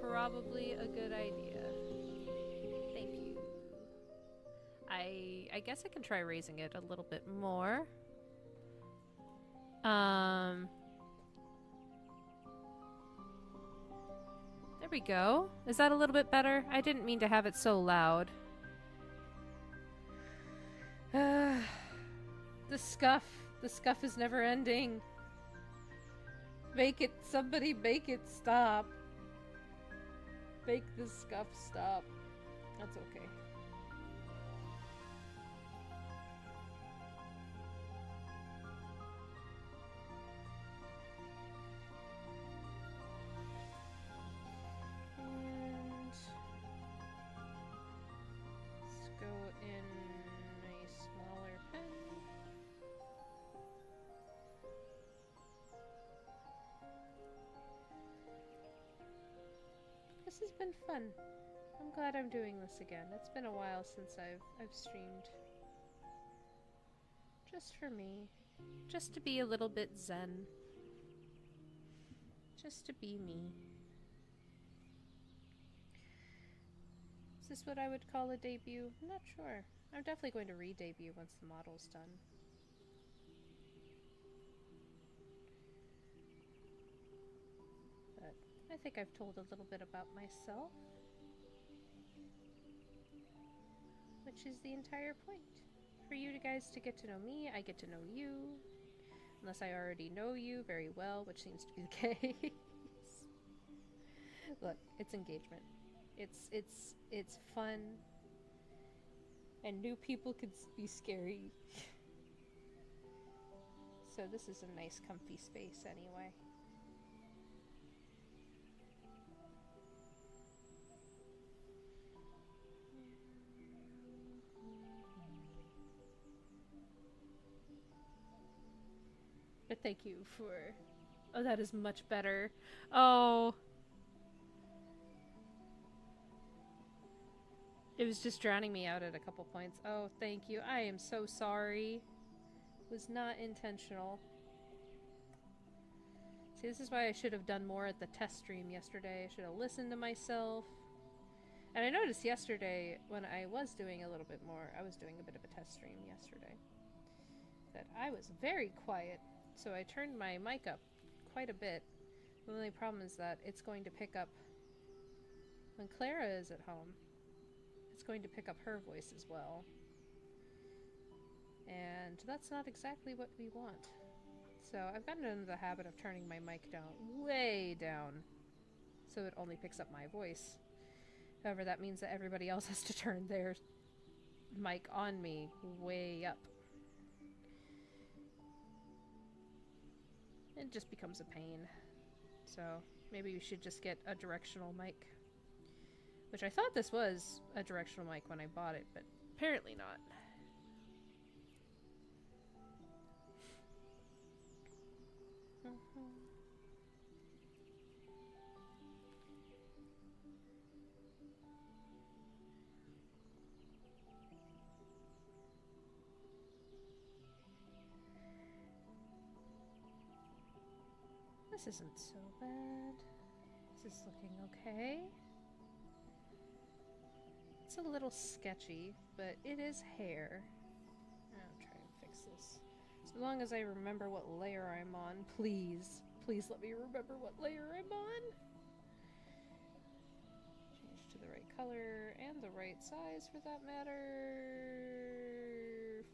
Probably a good idea. Thank you. I guess I can try raising it a little bit more. There we go. Is that a little bit better? I didn't mean to have it so loud. The scuff. The scuff is never ending. Make it, somebody make it stop. Make the scuff stop. That's okay. And let's go in a smaller pen. This has been fun. I'm glad I'm doing this again. It's been a while since I've streamed. Just for me. Just to be a little bit zen. Just to be me. Is this what I would call a debut? I'm not sure. I'm definitely going to re-debut once the model's done. But I think I've told a little bit about myself. Which is the entire point. For you guys to get to know me, I get to know you. Unless I already know you very well, which seems to be the case. Look, it's engagement. It's fun. And new people could be scary. So this is a nice comfy space anyway. But thank you for... Oh, that is much better. Oh. It was just drowning me out at a couple points. Oh, thank you. I am so sorry. It was not intentional. See, this is why I should have done more at the test stream yesterday. I should have listened to myself. And I noticed yesterday, when I was doing a little bit more, I was doing a bit of a test stream yesterday, that I was very quiet. So I turned my mic up quite a bit. The only problem is that it's going to pick up, when Clara is at home, it's going to pick up her voice as well. And that's not exactly what we want. So I've gotten into the habit of turning my mic down, way down, so it only picks up my voice. However, that means that everybody else has to turn their mic on me way up. It just becomes a pain. So maybe we should just get a directional mic. Which I thought this was a directional mic when I bought it, but apparently not. This isn't so bad. This is looking okay. It's a little sketchy, but it is hair. I'll try and fix this. As long as I remember what layer I'm on, please. Please let me remember what layer I'm on. Change to the right color and the right size for that matter.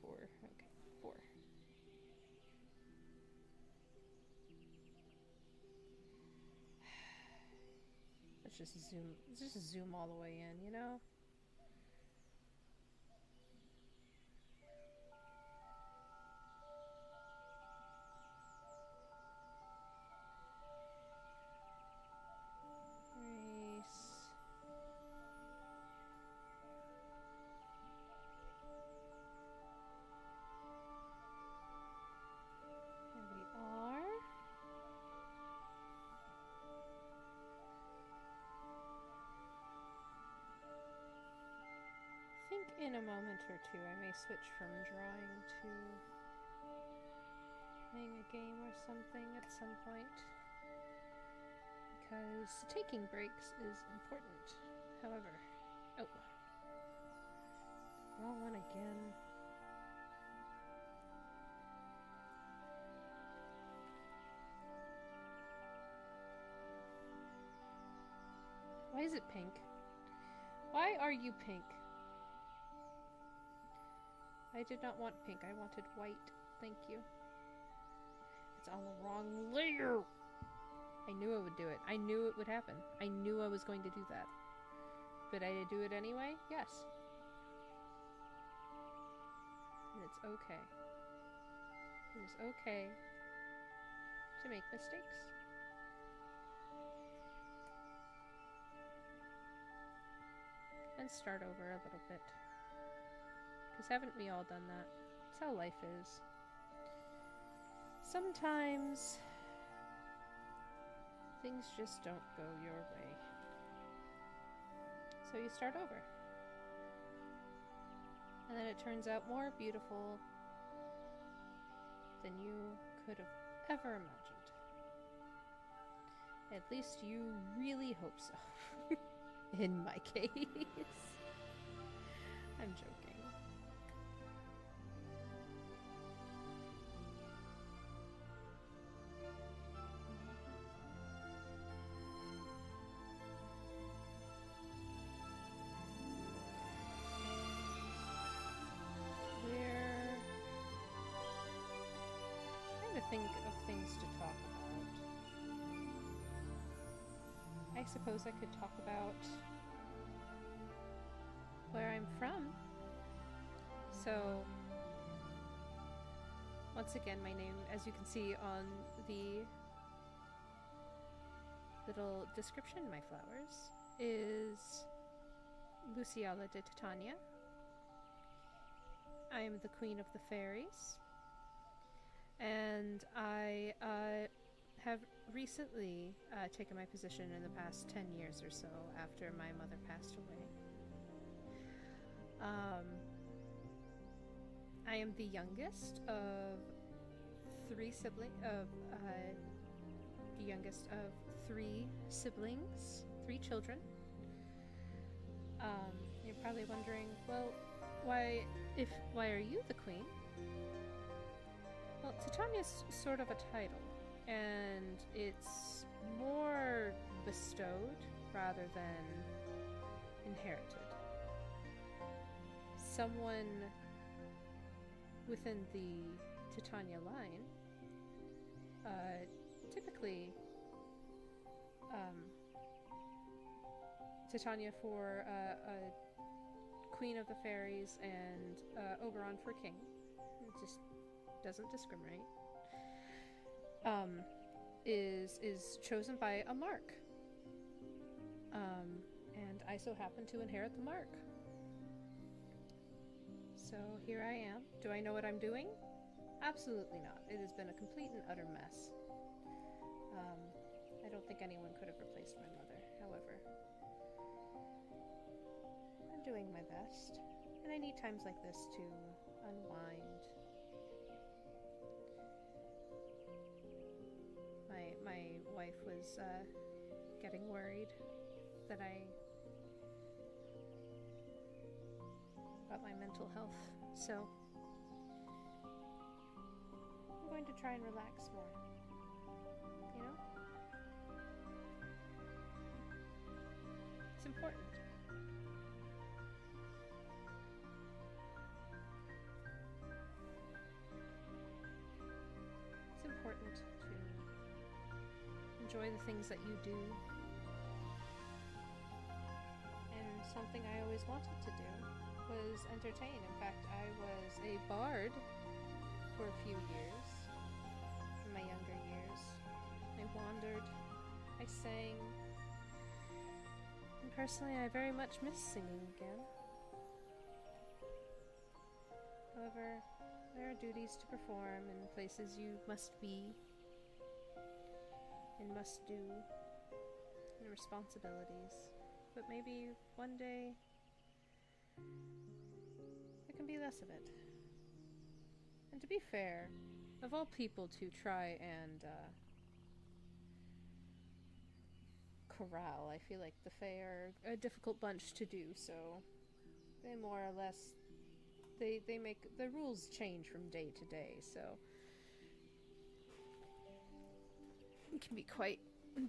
4. Okay, 4. Let's just zoom all the way in, you know? In a moment or two, I may switch from drawing to playing a game or something at some point. Because taking breaks is important. However, oh, wrong one again. Why is it pink? Why are you pink? I did not want pink, I wanted white. Thank you. It's on the wrong layer! I knew I would do it. I knew it would happen. I knew I was going to do that. But I did do it anyway? Yes. And it's okay. It is okay to make mistakes. And start over a little bit. Because haven't we all done that? That's how life is. Sometimes things just don't go your way. So you start over. And then it turns out more beautiful than you could have ever imagined. At least you really hope so. In my case. I'm joking. Think of things to talk about. I suppose I could talk about where I'm from. So, once again, my name, as you can see on the little description, my flowers, is Luciala de Titania. I am the Queen of the Fairies. And I have recently taken my position in the past 10 years or so after my mother passed away. I am the youngest of three siblings. The youngest of three siblings, three children. You're probably wondering, well, why are you the queen? Well, Titania's sort of a title, and it's more bestowed rather than inherited. Someone within the Titania line, typically Titania for Queen of the Fairies and Oberon for King. It just doesn't discriminate, is chosen by a mark. And I so happen to inherit the mark. So here I am. Do I know what I'm doing? Absolutely not. It has been a complete and utter mess. I don't think anyone could have replaced my mother, however. I'm doing my best, and I need times like this to unwind. My wife was getting worried that about my mental health, so I'm going to try and relax more, you know? It's important. It's important to enjoy the things that you do. And something I always wanted to do was entertain. In fact, I was a bard for a few years, in my younger years. I wandered, I sang, and personally I very much miss singing again. However, there are duties to perform and places you must be and must do, and responsibilities. But maybe one day there can be less of it. And to be fair, of all people to try and corral. I feel like the Fae are a difficult bunch to do, so they more or less they make the rules change from day to day, so it can be quite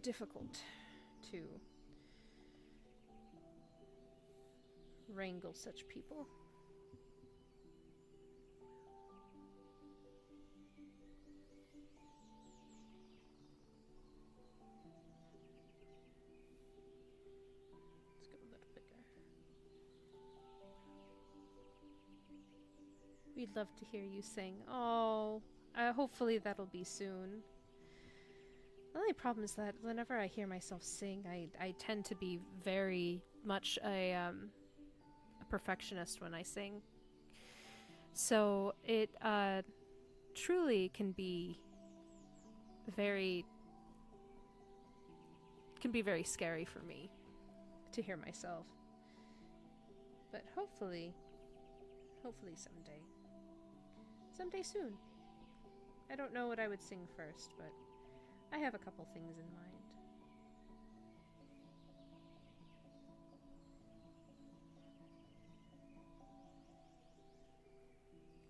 difficult to wrangle such people. Let's go a little bigger. We'd love to hear you sing. Oh, hopefully that'll be soon. The only problem is that whenever I hear myself sing, I tend to be very much a perfectionist when I sing. So it truly can be very scary for me to hear myself. But hopefully someday soon. I don't know what I would sing first, but I have a couple things in mind.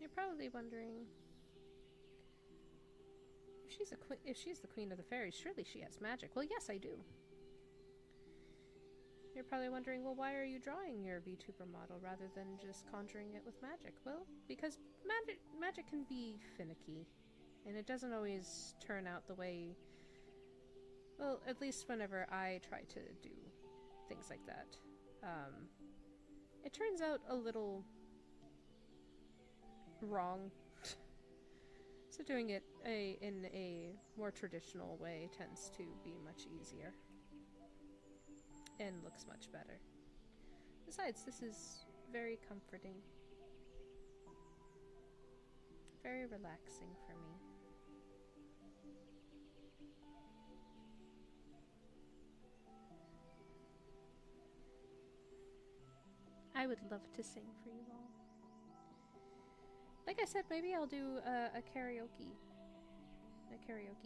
You're probably wondering, if she's the queen of the fairies, surely she has magic. Well, yes, I do. You're probably wondering, well, why are you drawing your VTuber model rather than just conjuring it with magic? Well, because magic can be finicky, and it doesn't always turn out the way, well, at least whenever I try to do things like that. It turns out a little wrong. So doing it in a more traditional way tends to be much easier. And looks much better. Besides, this is very comforting. Very relaxing for me. I would love to sing for you all. Like I said, maybe I'll do a karaoke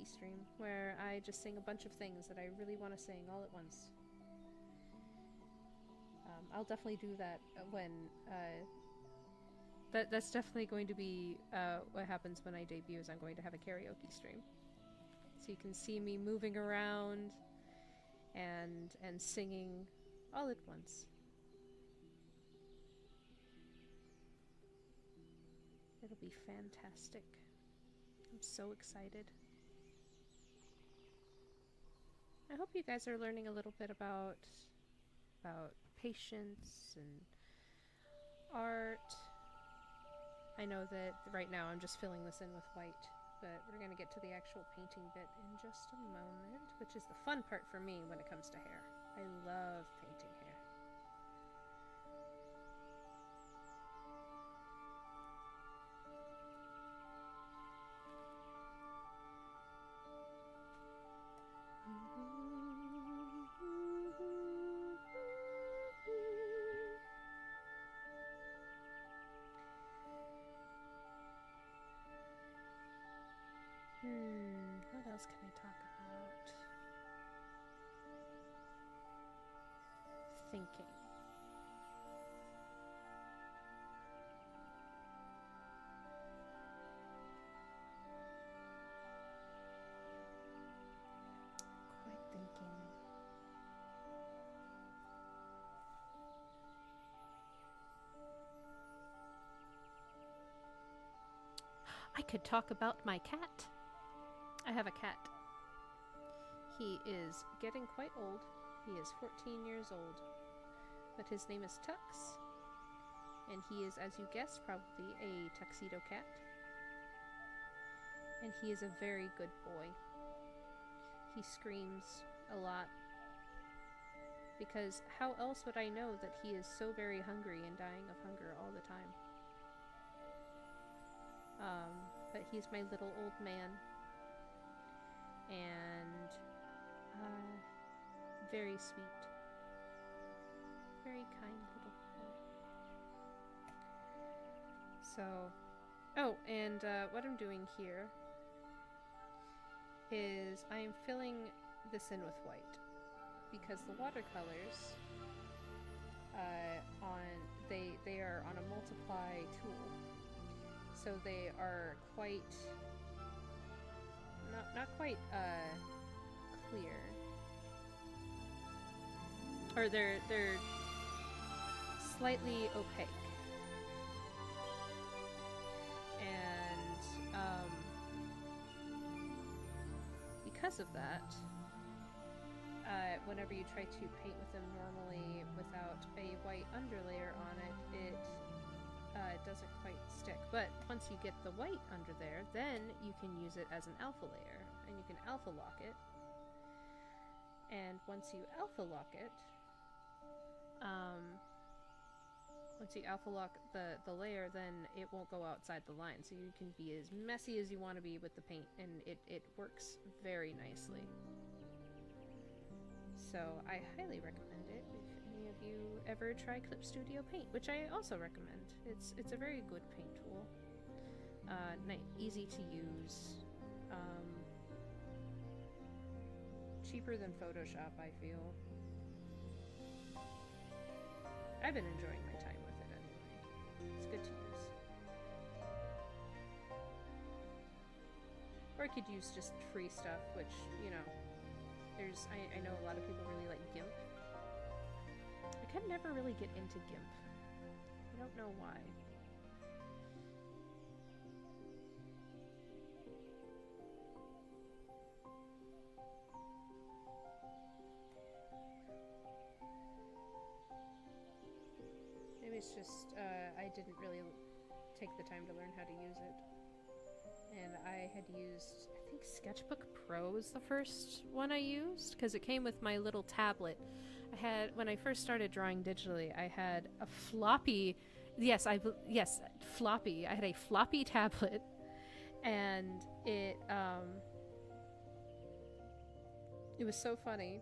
stream where I just sing a bunch of things that I really want to sing all at once. I'll definitely do that when that's definitely going to be what happens when I debut. Is I'm going to have a karaoke stream, so you can see me moving around and singing all at once. It'll be fantastic. I'm so excited. I hope you guys are learning a little bit about patience and art. I know that right now I'm just filling this in with white, but we're going to get to the actual painting bit in just a moment, which is the fun part for me when it comes to hair. I love painting hair. What else can I talk about? Thinking. Quite thinking. I could talk about my cat. I have a cat. He is getting quite old. He is 14 years old. But his name is Tux. And he is, as you guessed, probably a tuxedo cat. And he is a very good boy. He screams a lot. Because how else would I know that he is so very hungry and dying of hunger all the time? But he's my little old man. And very sweet. Very kind little boy. So Oh, and what I'm doing here is I am filling this in with white because the watercolors they are on a multiply tool, so they are quite not quite clear, or they're slightly opaque, and because of that, whenever you try to paint with them normally without a white underlayer on it, it doesn't quite stick. But once you get the white under there, then you can use it as an alpha layer, and you can alpha lock it. And once you alpha lock it, the layer, then it won't go outside the line. So you can be as messy as you want to be with the paint, and it works very nicely. So I highly recommend it if any of you ever try Clip Studio Paint, which I also recommend. It's a very good paint tool. Easy to use. Cheaper than Photoshop, I feel. I've been enjoying my time with it anyway. It's good to use. Or I could use just free stuff, which, you know, I know a lot of people really like GIMP. I could never really get into GIMP. I don't know why. Maybe it's just I didn't really take the time to learn how to use it. And I had used, I think Sketchbook Pro was the first one I used, because it came with my little tablet. When I first started drawing digitally, I had a floppy, floppy. I had a floppy tablet, and it was so funny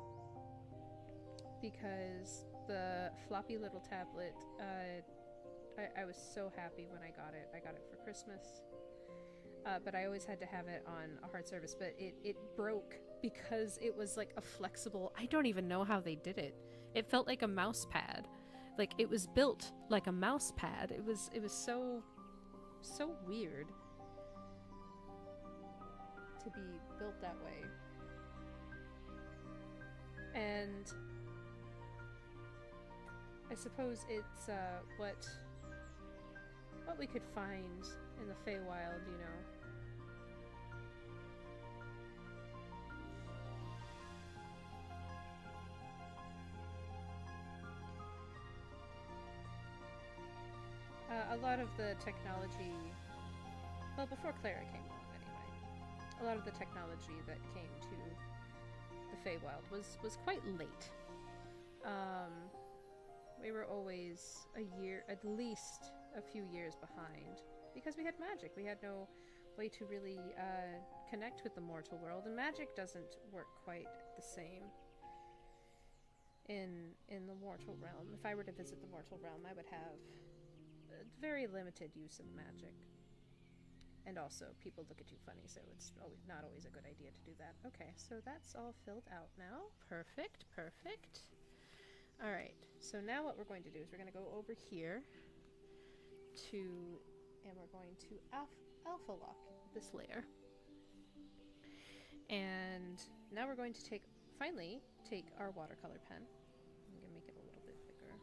because the floppy little tablet, I was so happy when I got it. I got it for Christmas. But I always had to have it on a hard surface, but it broke because it was like a flexible, I don't even know how they did it. It felt like a mouse pad. Like it was built like a mouse pad. It was so weird to be built that way. And I suppose it's what we could find in the Feywild, you know. A lot of the technology, well, before Clara came along anyway, a lot of the technology that came to the Feywild was quite late. We were always at least a few years behind, because we had magic. We had no way to really connect with the mortal world, and magic doesn't work quite the same in the mortal realm. If I were to visit the mortal realm, I would have very limited use of magic. And also, people look at you funny, so it's not always a good idea to do that. Okay, so that's all filled out now. Perfect, perfect. Alright, so now what we're going to do is we're going to go over here and we're going to alpha lock this layer. And now we're going to finally take our watercolor pen. I'm going to make it a little bit bigger.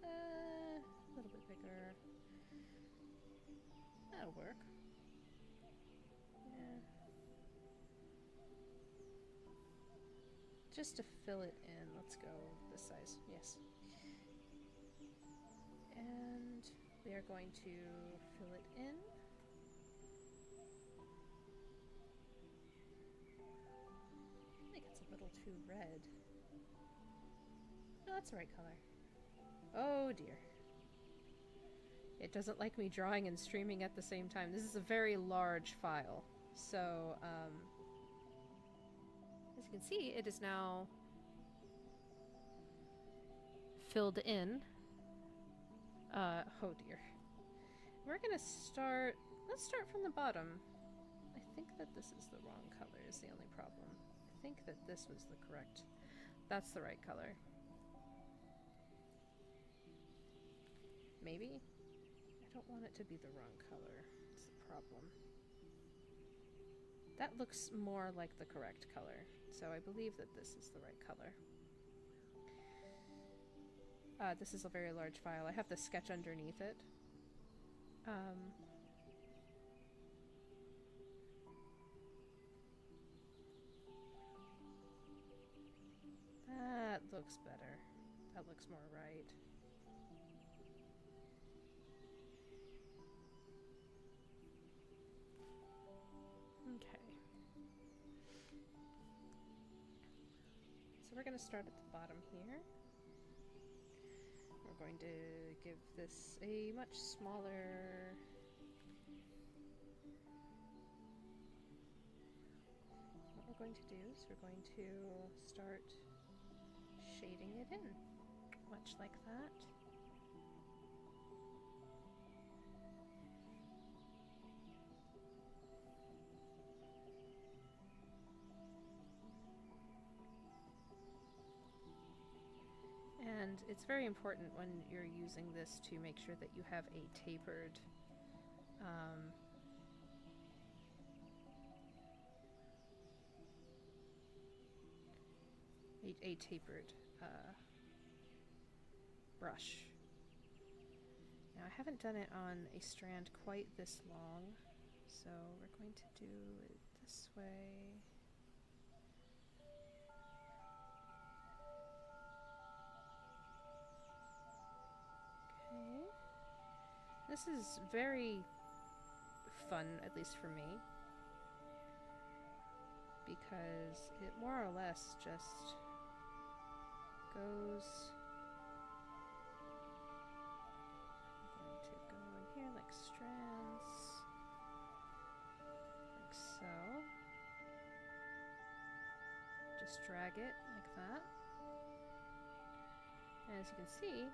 A little bit bigger. That'll work. Yeah. Just to fill it in, let's go this size. Yes. And we are going to fill it in. I think it's a little too red. No, that's the right color. Oh dear. It doesn't like me drawing and streaming at the same time. This is a very large file. So, as you can see, it is now filled in. Oh dear. we're gonna start... Let's start from the bottom. I think that this is the wrong color is the only problem. I think that this was the correct... That's the right color. Maybe? I don't want it to be the wrong color. It's the problem. That looks more like the correct color. So I believe that this is the right color. This is a very large file. I have the sketch underneath it. That looks better. That looks more right. Okay. So we're going to start at the bottom here. We're going to give this a much smaller... What we're going to do is we're going to start shading it in, much like that. And it's very important when you're using this to make sure that you have a tapered brush. Now I haven't done it on a strand quite this long, so we're going to do it this way. Okay. This is very fun, at least for me, because it more or less just goes... I'm going to go in here like strands, like so. Just drag it like that. And as you can see, it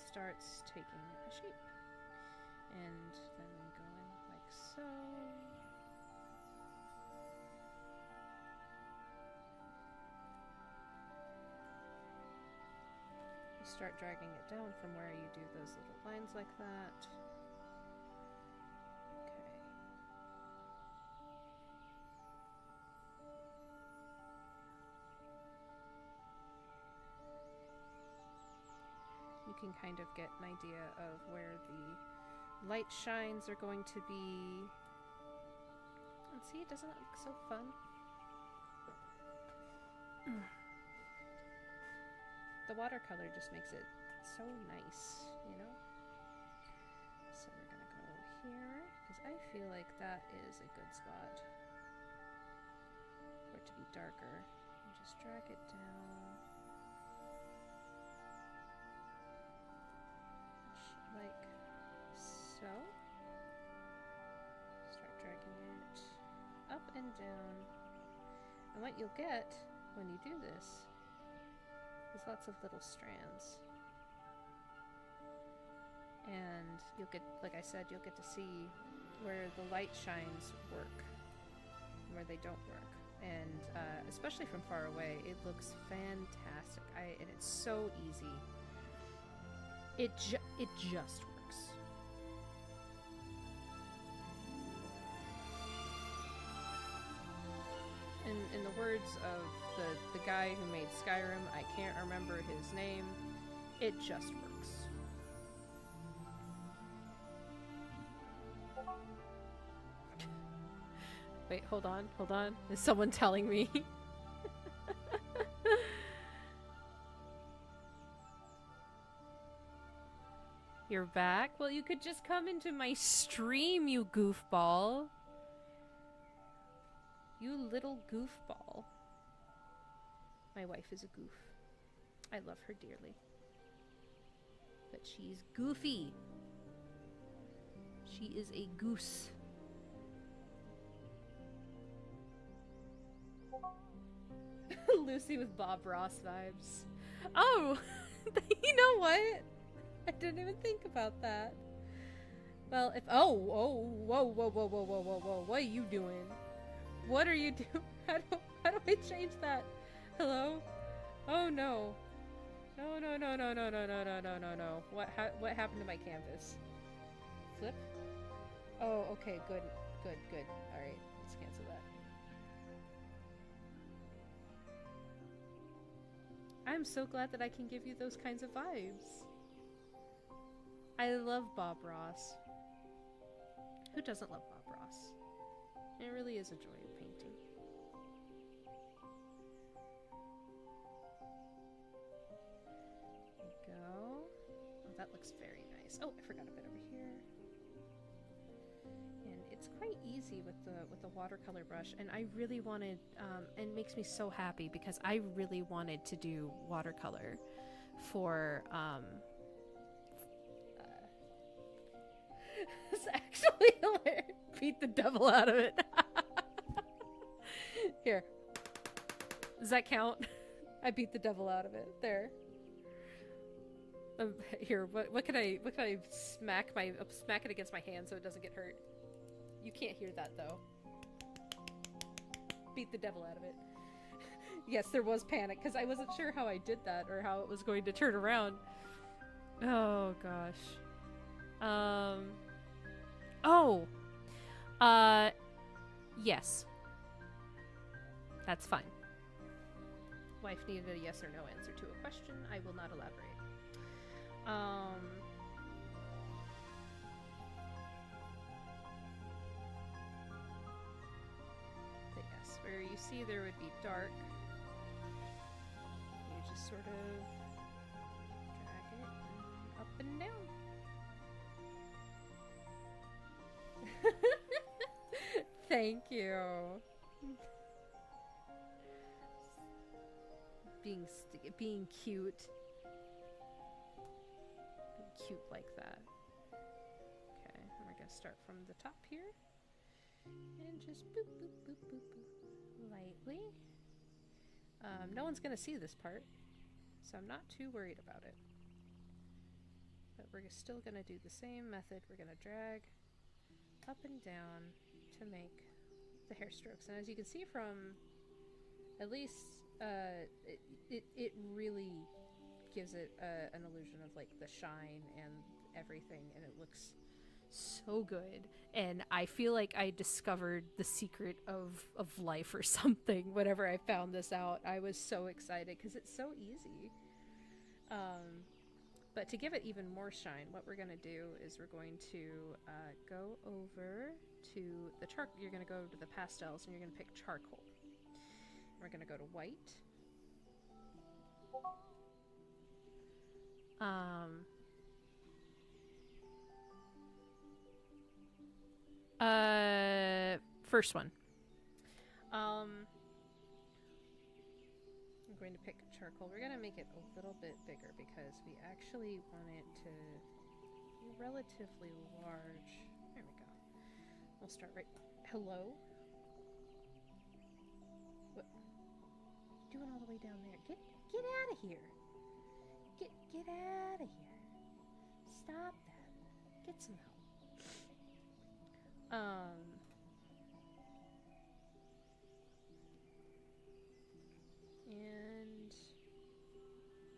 starts taking a shape. And then we go in like so. You start dragging it down from where you do those little lines like that. Okay. You can kind of get an idea of where the light shines are going to be. And see, doesn't it look so fun? The watercolor just makes it so nice, you know? So we're gonna go here, because I feel like that is a good spot for it to be darker. And just drag it down. Like so. Start dragging it up and down. And what you'll get when you do this is lots of little strands. And you'll get, like I said, you'll get to see where the light shines work and where they don't work. And especially from far away, it looks fantastic. And it's so easy. It just works. In the words of the guy who made Skyrim, I can't remember his name, it just works. Wait, hold on. Is someone telling me? You're back? Well, you could just come into my stream, you goofball. You little goofball. My wife is a goof. I love her dearly. But she's goofy. She is a goose. Lucy with Bob Ross vibes. Oh! You know what? I didn't even think about that. Well, if oh, whoa, whoa, whoa, whoa, whoa, whoa, whoa, what are you doing? What are you doing? How do I change that? Hello? Oh no. No, no, no, no, no, no, no, no, no, no, no. What happened to my canvas? Flip? Oh, okay, good, good, good. Alright, let's cancel that. I'm so glad that I can give you those kinds of vibes. I love Bob Ross. Who doesn't love Bob Ross? It really is a joy of painting. There we go. Oh, that looks very nice. Oh, I forgot a bit over here. And it's quite easy with the watercolor brush, and I really wanted, and it makes me so happy because I really wanted to do watercolor for, it's actually hilarious. Beat the devil out of it. Here. Does that count? I beat the devil out of it. There. Here, what can I smack it against my hand so it doesn't get hurt? You can't hear that though. Beat the devil out of it. Yes, there was panic because I wasn't sure how I did that or how it was going to turn around. Oh gosh. Oh. Yes. That's fine. Wife needed a yes or no answer to a question. I will not elaborate. But yes, where you see there would be dark, you just sort of drag it up and down. Thank you. Being cute. Being cute like that. Okay, and we're gonna start from the top here. And just boop, boop, boop, boop, boop. Lightly. No one's gonna see this part, so I'm not too worried about it. But we're still gonna do the same method. We're gonna drag up and down to make the hair strokes. And as you can see from at least it really gives it an illusion of like the shine and everything, and it looks so good. And I feel like I discovered the secret of life or something whenever I found this out. I was so excited because it's so easy. But to give it even more shine, what we're going to do is we're going to go over to the charcoal. You're going to go to the pastels and you're going to pick charcoal. We're going to go to white. First one. I'm going to pick charcoal. We're going to make it a little bit bigger because we actually want it to be relatively large. There we go. We'll start right. Hello? What? Doing all the way down there. Get out of here. Get out of here. Stop that. Get some help. And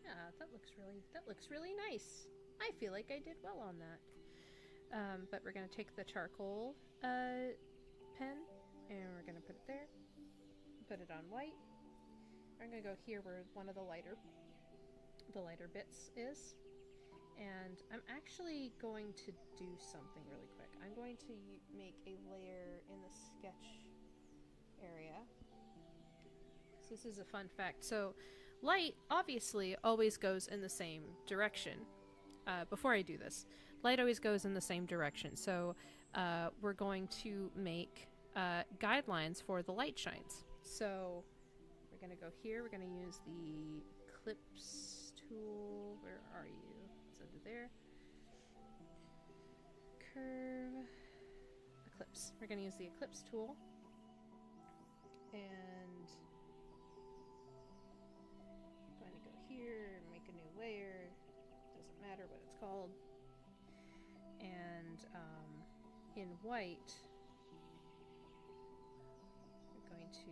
yeah, that looks really nice. I feel like I did well on that. But we're gonna take the charcoal pen and we're gonna put it there. Put it on white. I'm gonna go here where one of the lighter bits is. And I'm actually going to do something really quick. I'm going to make a layer in the sketch area. So this is a fun fact. So light obviously always goes in the same direction. Before I do this, light always goes in the same direction. So we're going to make guidelines for the light shines. So we're going to go here. We're going to use the Eclipse tool. Where are you? It's under there. Curve. Eclipse. We're going to use the Eclipse tool. And I'm going to go here and make a new layer. Doesn't matter what it's it's called. And in white, we're going to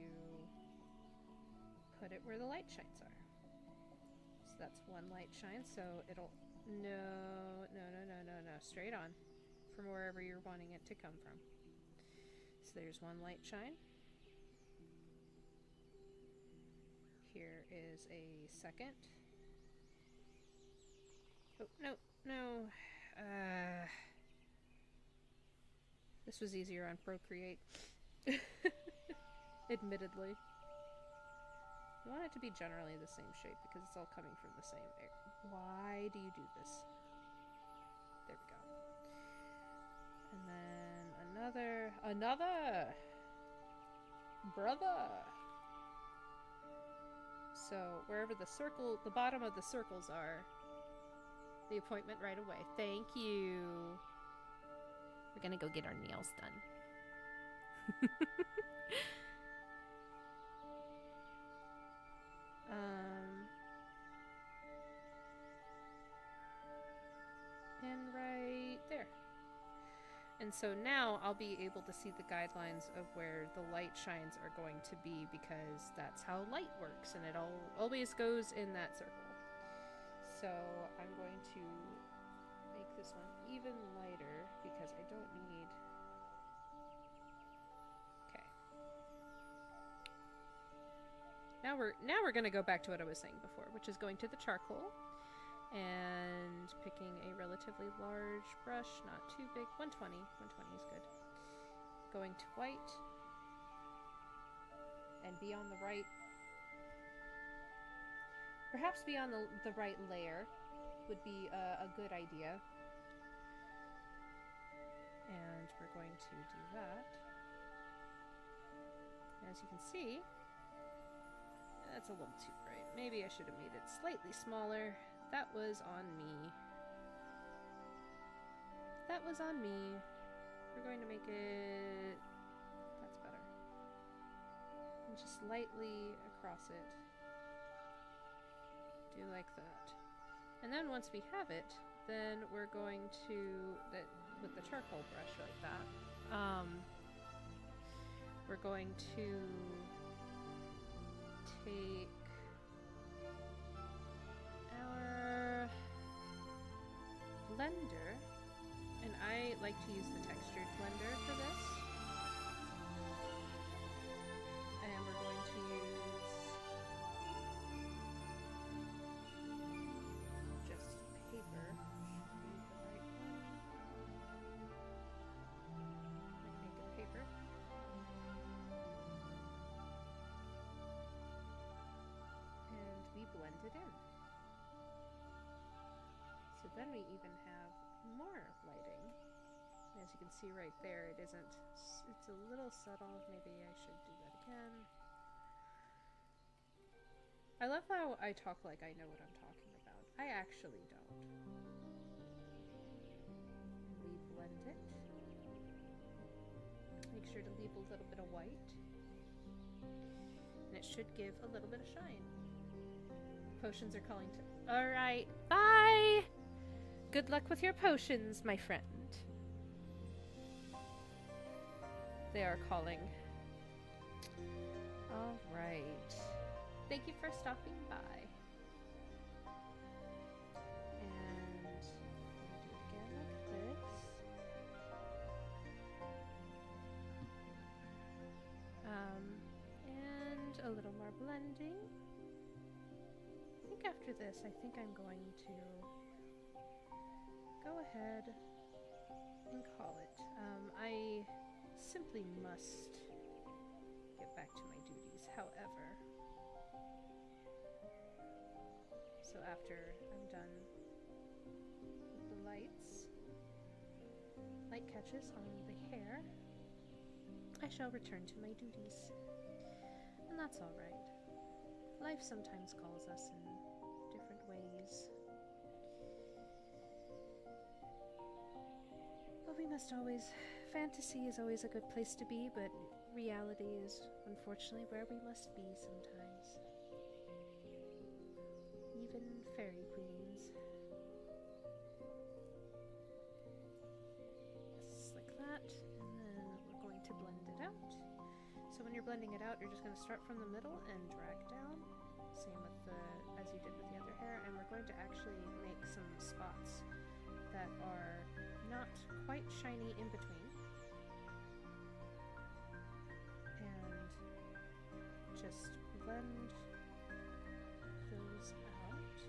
put it where the light shines are. So that's one light shine, so it'll... No, straight on from wherever you're wanting it to come from. So there's one light shine. Here is a second. Oh, no. This was easier on Procreate. Admittedly. You want it to be generally the same shape because it's all coming from the same area. Why do you do this? There we go. And then another brother. So wherever the circle, the bottom of the circles are, the appointment right away. Thank you. We're gonna go get our nails done. And right there. And so now I'll be able to see the guidelines of where the light shines are going to be because that's how light works and it always goes in that circle. So I'm going to make this one even lighter because I don't need... Okay. Now we're going to go back to what I was saying before, which is going to the charcoal and picking a relatively large brush, not too big, 120 is good. Going to white and be on the right, perhaps be on the right layer would be a good idea. And we're going to do that. As you can see, that's a little too bright. Maybe I should have made it slightly smaller. That was on me. That was on me. We're going to make it... That's better. And just lightly across it. Do like that. And then once we have it, then we're going to... with the charcoal brush like that. We're going to take our blender, and I like to use the textured blender for this. And we're going to use just paper. Make it paper. And we blend it in. So then we even have more lighting. As you can see right there, it's a little subtle. Maybe I should do that again. I love how I talk like I know what I'm talking about. I actually don't. We blend it. Make sure to leave a little bit of white. And it should give a little bit of shine. Potions are calling to... Alright, bye! Good luck with your potions, my friend. They are calling. Alright. Thank you for stopping by. And I'm going to do it again like this. And a little more blending. I think after this, I'm going to go ahead and call it. I simply must get back to my duties, however. So after I'm done with the light catches on the hair, I shall return to my duties. And that's alright. Life sometimes calls us in different ways. But we must always... Fantasy is always a good place to be, but reality is unfortunately where we must be sometimes. Even fairy queens. you're blending it out, you're just going to start from the middle and drag down. Same with as you did with the other hair. And we're going to actually make some spots that are not quite shiny in between. And just blend those out.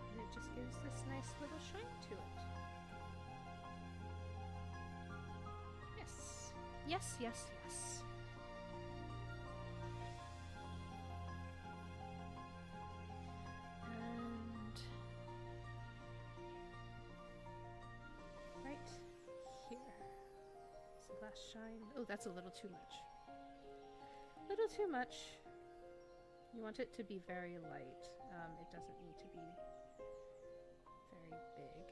And it just gives this nice little shine to it. Yes. Yes, yes, yes. And right here. Is the last shine? Oh, that's a little too much. A little too much. You want it to be very light. It doesn't need to be very big.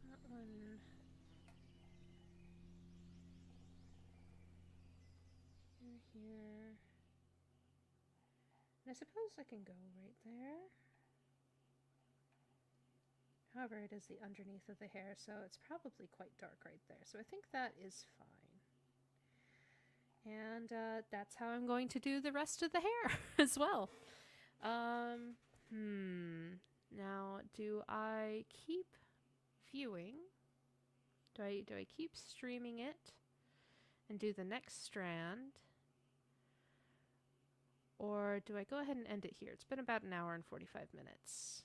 That one. Here. And I suppose I can go right there. However, it is the underneath of the hair, so it's probably quite dark right there. So I think that is fine. And that's how I'm going to do the rest of the hair as well. Now, do I keep viewing? Do I keep streaming it and do the next strand? Or do I go ahead and end it here? It's been about an hour and 45 minutes.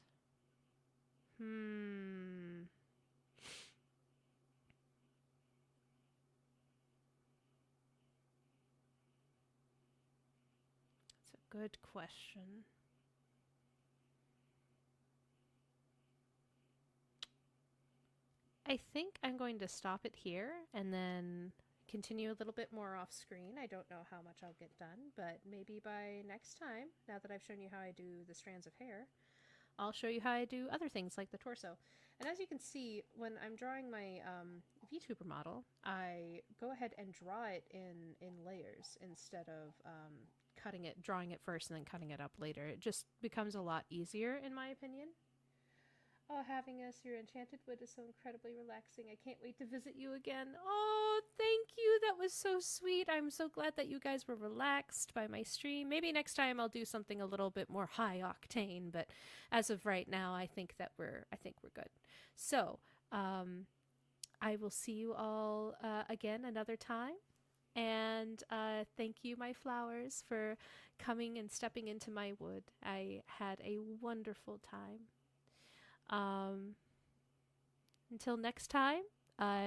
That's a good question. I think I'm going to stop it here and then continue a little bit more off screen. I don't know how much I'll get done, but maybe by next time, now that I've shown you how I do the strands of hair, I'll show you how I do other things like the torso. And as you can see, when I'm drawing my VTuber model, I go ahead and draw it in layers instead of drawing it first and then cutting it up later. It just becomes a lot easier, in my opinion. Oh, having us, your enchanted wood is so incredibly relaxing. I can't wait to visit you again. Oh, thank you. That was so sweet. I'm so glad that you guys were relaxed by my stream. Maybe next time I'll do something a little bit more high octane, but as of right now, I think we're good. So, I will see you all again another time. And thank you, my flowers, for coming and stepping into my wood. I had a wonderful time. Until next time,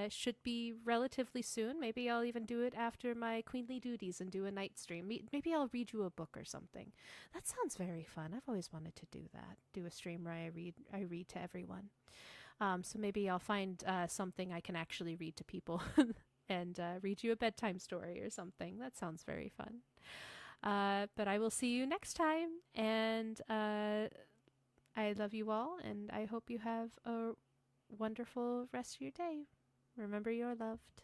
should be relatively soon. Maybe I'll even do it after my queenly duties and do a night stream. Maybe I'll read you a book or something. That sounds very fun. I've always wanted to do that. Do a stream where I read to everyone. So maybe I'll find something I can actually read to people and read you a bedtime story or something. That sounds very fun. But I will see you next time, and I love you all, and I hope you have a wonderful rest of your day. Remember, you're loved.